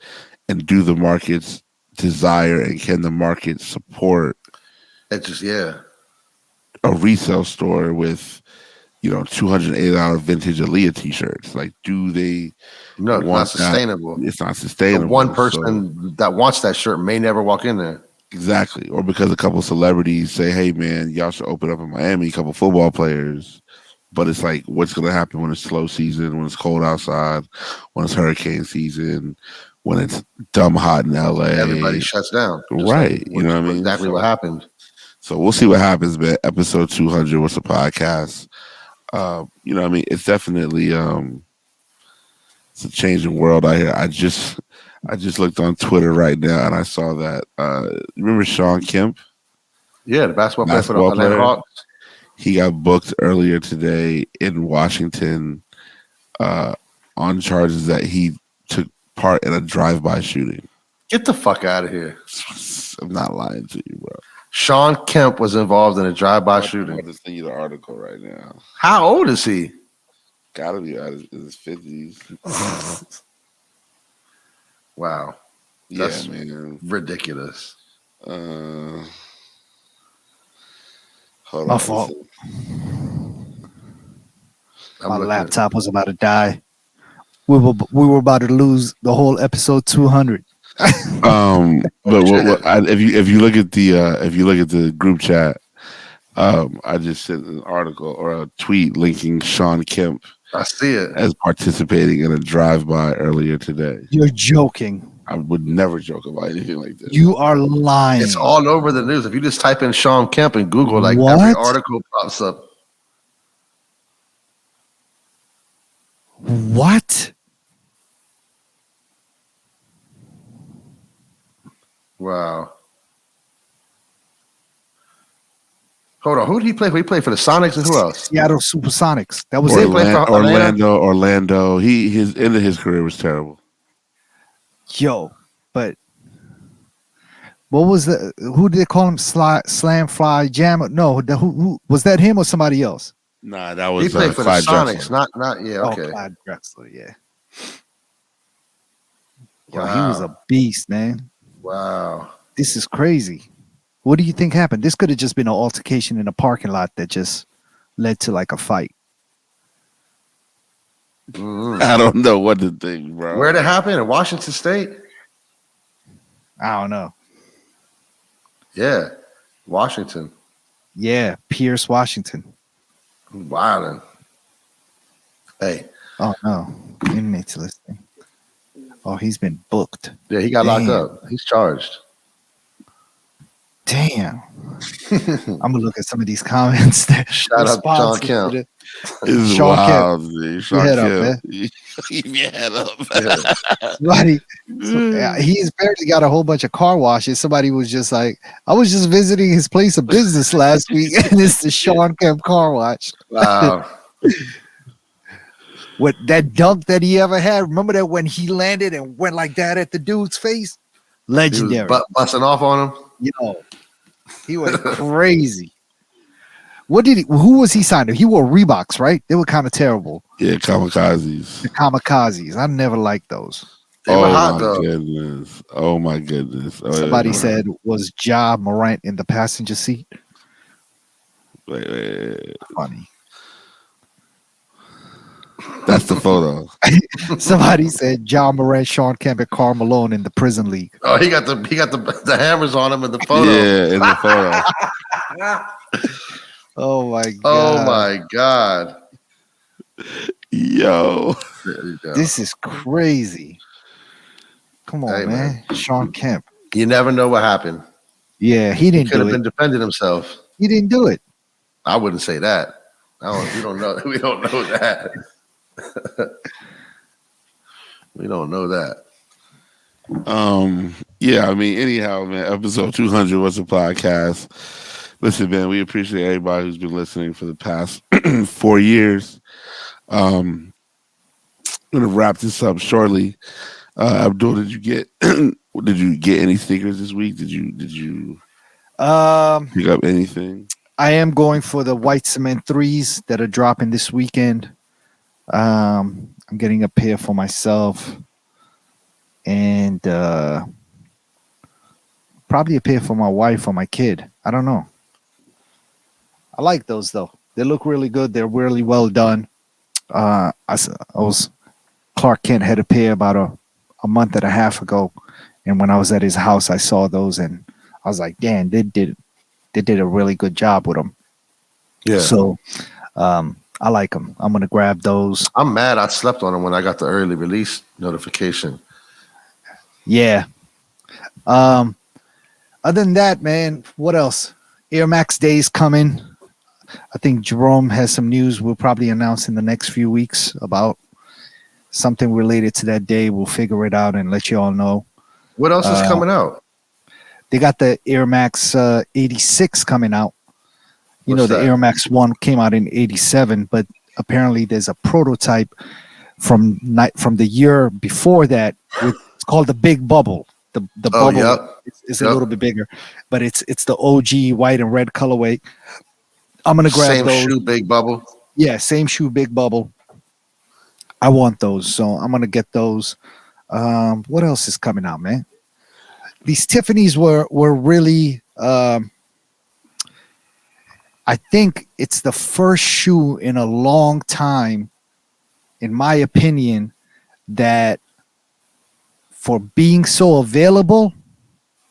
Speaker 2: and do the markets desire and can the market support a resale store with $280 vintage Aaliyah t-shirts. Like, do they
Speaker 3: want not sustainable
Speaker 2: that? It's not sustainable.
Speaker 3: The one person that wants that shirt may never walk in there.
Speaker 2: Exactly. Or because a couple celebrities say, hey man, y'all should open up in Miami, a couple football players. But it's like, what's going to happen when it's slow season, when it's cold outside, when it's hurricane season, when it's dumb hot in LA?
Speaker 3: Everybody shuts down.
Speaker 2: Right. You know what I mean?
Speaker 3: Exactly what happened.
Speaker 2: So we'll see what happens, man. Episode 200, what's the podcast? I mean, it's definitely it's a changing world out here. I just looked on Twitter right now and I saw that. Remember Sean Kemp?
Speaker 3: Yeah, the basketball player for the Atlanta Hawks.
Speaker 2: He got booked earlier today in Washington on charges that he took part in a drive-by shooting.
Speaker 3: Get the fuck out of here.
Speaker 2: I'm not lying to you, bro.
Speaker 3: Sean Kemp was involved in a drive-by shooting.
Speaker 2: I'm going to send you the article right now.
Speaker 3: How old is he?
Speaker 2: Gotta be out in his 50s.
Speaker 3: Wow. That's ridiculous.
Speaker 2: Hold
Speaker 1: My
Speaker 2: on.
Speaker 1: fault. My laptop was about to die. We were about to lose the whole episode 200.
Speaker 2: But if you look at the group chat, I just sent an article or a tweet linking Sean Kemp.
Speaker 3: I see it
Speaker 2: as participating in a drive-by earlier today.
Speaker 1: You're joking.
Speaker 2: I would never joke about anything like this.
Speaker 1: You are lying.
Speaker 3: It's all over the news. If you just type in Sean Kemp in Google, like every article pops up.
Speaker 1: What?
Speaker 3: Wow. Hold on. Who did he play for? He played for the Sonics and who else?
Speaker 1: Seattle Supersonics. That was
Speaker 2: Orlando. His end of his career was terrible.
Speaker 1: Yo, but what was the? Who did they call him? Slam Fly Jam? No, who was that? Him or somebody else?
Speaker 2: Nah, that was
Speaker 3: he played for
Speaker 2: Clyde
Speaker 3: the Sonics.
Speaker 2: Drexler.
Speaker 3: Not yeah. Okay.
Speaker 1: Oh, Clyde Drexler. Yeah. Yo, he was a beast, man.
Speaker 3: Wow.
Speaker 1: This is crazy. What do you think happened? This could have just been an altercation in a parking lot that just led to like a fight.
Speaker 2: I don't know what to think, bro.
Speaker 3: Where'd it happen? In Washington State?
Speaker 1: I don't know.
Speaker 3: Yeah. Washington.
Speaker 1: Yeah. Pierce, Washington.
Speaker 3: Wildin'. Hey.
Speaker 1: Oh, no. Inmates listening. Oh, he's been booked.
Speaker 3: Yeah, he got locked up. He's charged.
Speaker 1: Damn. I'm gonna look at some of these comments.
Speaker 3: Shout out Sean Kemp.
Speaker 2: It's
Speaker 1: Sean
Speaker 2: wild,
Speaker 1: Kemp.
Speaker 2: dude.
Speaker 1: Sean Kemp. Up, man.
Speaker 2: Keep your head up.
Speaker 1: Somebody, he's apparently got a whole bunch of car washes. Somebody was just like, I was just visiting his place of business last week, and it's the Sean Kemp car wash.
Speaker 3: Wow.
Speaker 1: What that dunk that he ever had? Remember that when he landed and went like that at the dude's face? Legendary.
Speaker 3: He was busting off on him.
Speaker 1: Yo, he went crazy. Who was he signed to? He wore Reeboks, right? They were kind of terrible.
Speaker 2: Yeah, kamikazes.
Speaker 1: The kamikazes. I never liked those.
Speaker 3: They were hot,
Speaker 2: though. Goodness. Oh my goodness.
Speaker 1: Somebody said, was Ja Morant in the passenger seat?
Speaker 2: Wait.
Speaker 1: Funny.
Speaker 2: That's the photo.
Speaker 1: Somebody said Ja Morant, Sean Kemp, and Karl Malone in the prison league.
Speaker 3: Oh, he got the hammers on him in the photo.
Speaker 2: Yeah, in the photo.
Speaker 1: Oh my god.
Speaker 3: Oh my god.
Speaker 2: Yo.
Speaker 1: This is crazy. Come on, man. Sean Kemp.
Speaker 3: You never know what happened.
Speaker 1: Yeah, he didn't do it.
Speaker 3: Could have been defending himself.
Speaker 1: He didn't do it.
Speaker 3: I wouldn't say that. We don't know. We don't know that. We don't know that.
Speaker 2: Yeah, I mean, anyhow, man, episode 200 was a podcast. Listen, man, we appreciate everybody who's been listening for the past 4 years. I'm gonna wrap this up shortly. Abdul, did you get any stickers this week? Did you pick up anything?
Speaker 1: I am going for the white cement 3s that are dropping this weekend. I'm getting a pair for myself and probably a pair for my wife or my kid. I don't know. I like those though. They look really good. They're really well done. Clark Kent had a pair about a month and a half ago, and when I was at his house, I saw those and I was like, "Damn, they did a really good job with them."
Speaker 3: Yeah.
Speaker 1: So, I like them. I'm gonna grab those.
Speaker 3: I'm mad I slept on them when I got the early release notification.
Speaker 1: Yeah. Other than that, man, what else? Air Max Day's coming. I think Jerome has some news we'll probably announce in the next few weeks about something related to that day. We'll figure it out and let you all know.
Speaker 3: What else is coming out?
Speaker 1: they got the Air Max 86 coming out. You
Speaker 3: What's
Speaker 1: know, the
Speaker 3: that?
Speaker 1: Air Max 1 came out in 87, but apparently there's a prototype from the year before that. It's called the Big Bubble. The
Speaker 3: Oh,
Speaker 1: bubble
Speaker 3: yep.
Speaker 1: is a little bit bigger, but it's the OG white and red colorway. I'm gonna grab
Speaker 3: Same
Speaker 1: those.
Speaker 3: shoe, Big Bubble.
Speaker 1: Yeah, same shoe, Big Bubble. I want those, so I'm gonna get those. What else is coming out, man? These Tiffany's were really. I think it's the first shoe in a long time, in my opinion, that for being so available,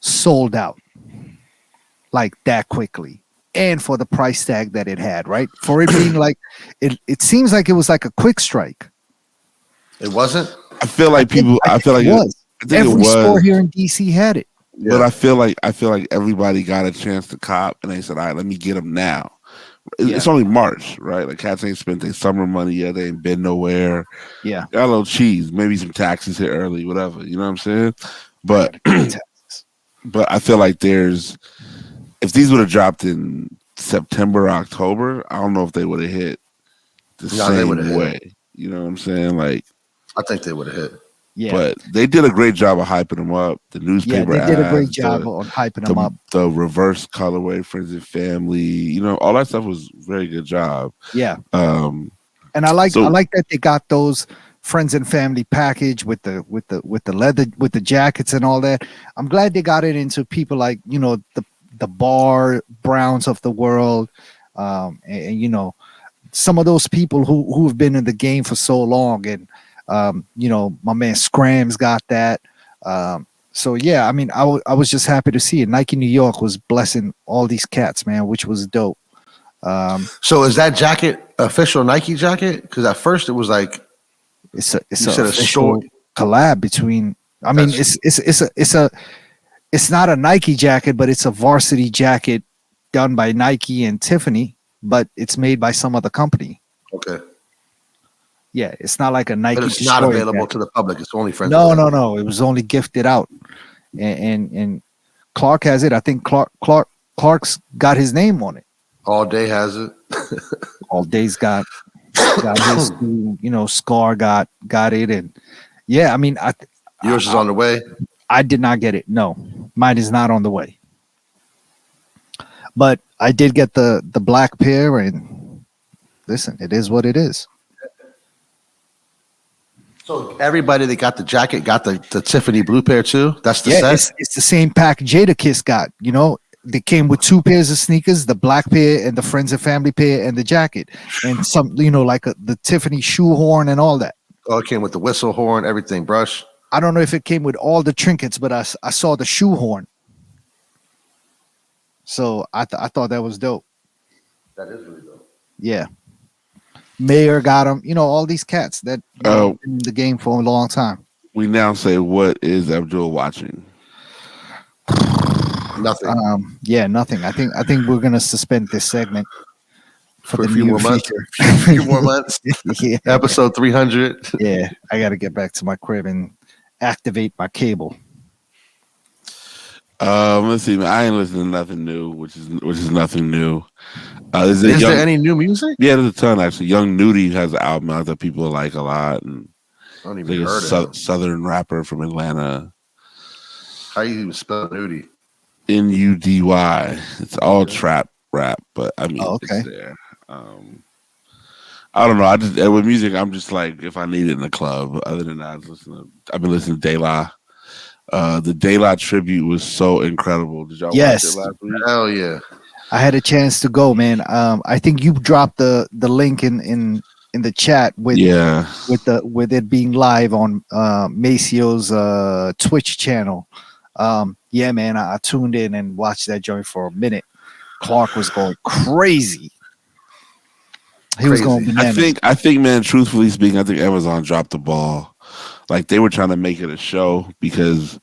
Speaker 1: sold out like that quickly. And for the price tag that it had, right? For it being like, it seems like it was like a quick strike.
Speaker 3: It wasn't?
Speaker 2: I feel like
Speaker 1: it was. Every store here in DC had it.
Speaker 2: But I feel like everybody got a chance to cop, and they said, "All right, let me get them now." It's only March, right? Like cats ain't spent their summer money yet. They ain't been nowhere.
Speaker 1: Yeah,
Speaker 2: got a little cheese, maybe some taxes hit early, whatever. You know what I'm saying? But but I feel like if these would have dropped in September, October, I don't know if they would have hit the same way. You know what I'm saying? Like,
Speaker 3: I think they would have hit.
Speaker 1: Yeah,
Speaker 2: but they did a great job of hyping them up. The newspaper,
Speaker 1: they did a great job on hyping them up.
Speaker 2: The reverse colorway, friends and family, you know, all that stuff was very good job.
Speaker 1: Yeah, and I like that they got those friends and family package with the leather, with the jackets and all that. I'm glad they got it into people like, you know, the Bar Browns of the world, and you know, some of those people who have been in the game for so long. And you know, my man Scrams got that. So yeah, I mean, I was just happy to see it. Nike New York was blessing all these cats, man, which was dope.
Speaker 3: So is that jacket official Nike jacket? Because at first it was like
Speaker 1: it's a official collab between. I mean, it's not a Nike jacket, but it's a varsity jacket done by Nike and Tiffany, but it's made by some other company.
Speaker 3: Okay.
Speaker 1: Yeah, it's not like a Nike.
Speaker 3: But it's not available to the public. It's only friends.
Speaker 1: No. It was only gifted out, and Clark has it. I think Clark's got his name on it.
Speaker 3: All Day has it.
Speaker 1: All Day's got his. You know, Scar got it, and yeah, I mean,
Speaker 3: yours is on the way.
Speaker 1: I did not get it. No, mine is not on the way. But I did get the black pair, and listen, it is what it is.
Speaker 3: So everybody that got the jacket got the Tiffany blue pair too? That's the set?
Speaker 1: It's the same pack Jadakiss got. You know, they came with two pairs of sneakers, the black pair and the friends and family pair and the jacket. And some, you know, like the Tiffany shoehorn and all that.
Speaker 3: Oh, it came with the whistle horn, everything, brush.
Speaker 1: I don't know if it came with all the trinkets, but I saw the shoehorn. So I thought that was dope.
Speaker 3: That is really dope.
Speaker 1: Yeah. Mayor got him. You know, all these cats that been in the game for a long time.
Speaker 2: We now say, what is Abdul watching?
Speaker 3: Nothing.
Speaker 1: Yeah, nothing. I think we're gonna suspend this segment
Speaker 3: for a few more months. A few more months.
Speaker 1: Yeah.
Speaker 3: Episode 300.
Speaker 1: Yeah, I got to get back to my crib and activate my cable.
Speaker 2: Let's see, man. I ain't listening to nothing new, which is nothing new.
Speaker 3: Is there any new music?
Speaker 2: Yeah, there's a ton actually. Young Nudie has an album out that people like a lot, and
Speaker 3: I don't even heard of him.
Speaker 2: Southern rapper from Atlanta.
Speaker 3: How you even spell Nudie?
Speaker 2: Nudy. It's all trap rap, but I mean,
Speaker 1: okay.
Speaker 2: It's there. I don't know. With music, I'm just like, if I need it in the club. Other than that, I've been listening to De La. The De La tribute was so incredible. Did y'all watch it last week?
Speaker 3: Hell yeah!
Speaker 1: I had a chance to go, man. I think you dropped the link in the chat with it being live on Macio's Twitch channel. Yeah, man, I tuned in and watched that joint for a minute. Clark was going crazy. He was going bananas.
Speaker 2: I think, man, truthfully speaking, I think Amazon dropped the ball. Like, they were trying to make it a show because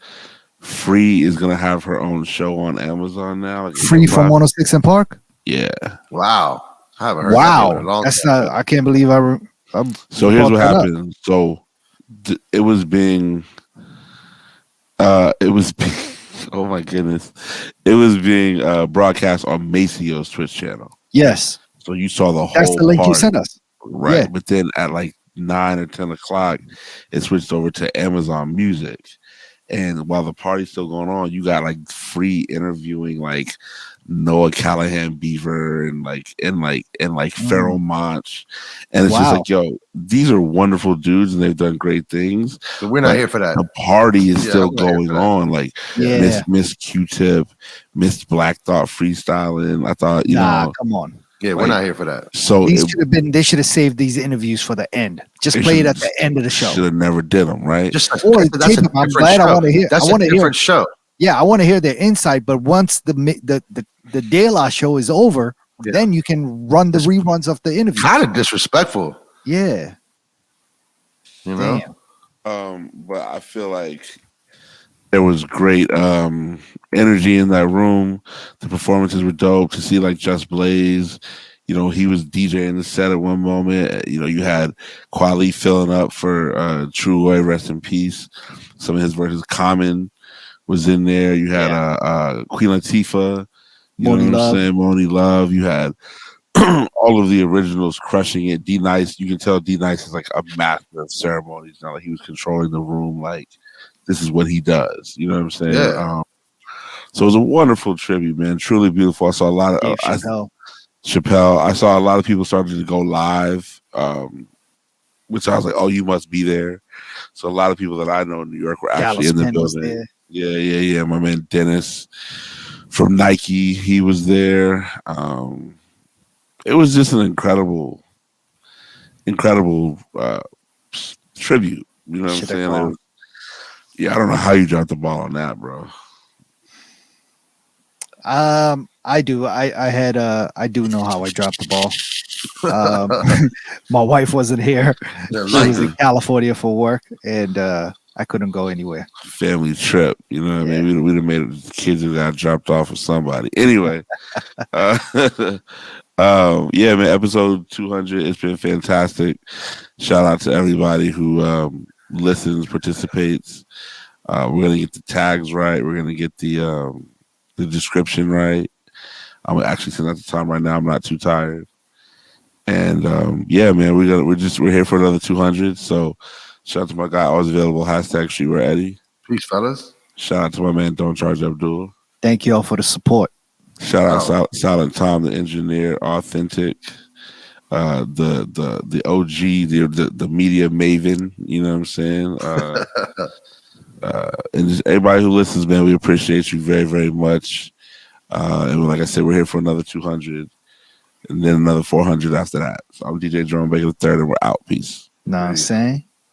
Speaker 2: Free is gonna have her own show on Amazon now. Like,
Speaker 1: Free from 106 and Park?
Speaker 2: Yeah.
Speaker 3: Wow. I haven't heard that in a long
Speaker 1: That's
Speaker 3: time.
Speaker 1: not. I can't believe
Speaker 2: So here's what happened. So it was being Oh my goodness. It was being broadcast on Maceo's Twitch channel.
Speaker 1: Yes.
Speaker 2: So you saw the whole
Speaker 1: That's the link
Speaker 2: party.
Speaker 1: you sent us.
Speaker 2: Right.
Speaker 1: Yeah.
Speaker 2: But then at like 9 or 10 o'clock, it switched over to Amazon Music. And while the party's still going on, you got like free interviewing like Noah Callahan Beaver and Pharoah Monch. And it's just like, yo, these are wonderful dudes and they've done great things.
Speaker 3: But we're not here for that.
Speaker 2: The party is still going on. Like Miss Q-Tip, Miss Black Thought freestyling. I thought, you know,
Speaker 1: come on.
Speaker 3: Yeah, we're not here for that.
Speaker 2: So
Speaker 1: they should have saved these interviews for the end. Just play it at the end of the show.
Speaker 2: Should have never did them, right?
Speaker 3: That's
Speaker 1: I'm glad I want to hear.
Speaker 3: That's a different show.
Speaker 1: Yeah, I want to hear their insight. But once the De La show is over, then you can run the reruns of the interview.
Speaker 3: Kind of disrespectful.
Speaker 1: Yeah.
Speaker 3: You know.
Speaker 2: But I feel like there was great energy in that room. The performances were dope. To see like Just Blaze, you know, he was DJing the set at one moment. You know, you had Kweli filling up for True Roy, rest in peace. Some of his verses. Common was in there. You had Queen Latifah, you know what I'm saying? Moni Love. You had all of the originals crushing it. D Nice, you can tell D Nice is like a master of ceremonies. Not like he was controlling the room. Like this is what he does. You know what I'm saying?
Speaker 3: Yeah.
Speaker 2: So it was a wonderful tribute, man. Truly beautiful. I saw a lot of Chappelle. I saw a lot of people starting to go live, which I was like, oh, you must be there. So a lot of people that I know in New York were actually in the building. Yeah. My man Dennis from Nike, he was there. It was just an incredible tribute. You know what I'm saying? I don't know how you dropped the ball on that, bro.
Speaker 1: I do. I do know how I dropped the ball. My wife wasn't here. She was in California for work, and I couldn't go anywhere.
Speaker 2: Family trip, you know what I mean? We'd have made it, kids who got dropped off with somebody. Anyway, man, episode 200. It's been fantastic. Shout out to everybody who listens, participates. We're gonna get the tags right. We're gonna get the description right. I'm actually sitting at the time right now. I'm not too tired. And man, we're here for another 200. So shout out to my guy, always available. #StreetWhere Eddie.
Speaker 3: Peace, fellas.
Speaker 2: Shout out to my man, Don't Charge Abdul.
Speaker 1: Thank you all for the support.
Speaker 2: Shout out Silent Tom, the engineer, authentic, the OG, the media maven. You know what I'm saying? And just everybody who listens, man, we appreciate you very, very much. And like I said, we're here for another 200, and then another 400 after that. So I'm DJ Jerome Baker III, and we're out. Peace.
Speaker 1: Know what I'm saying?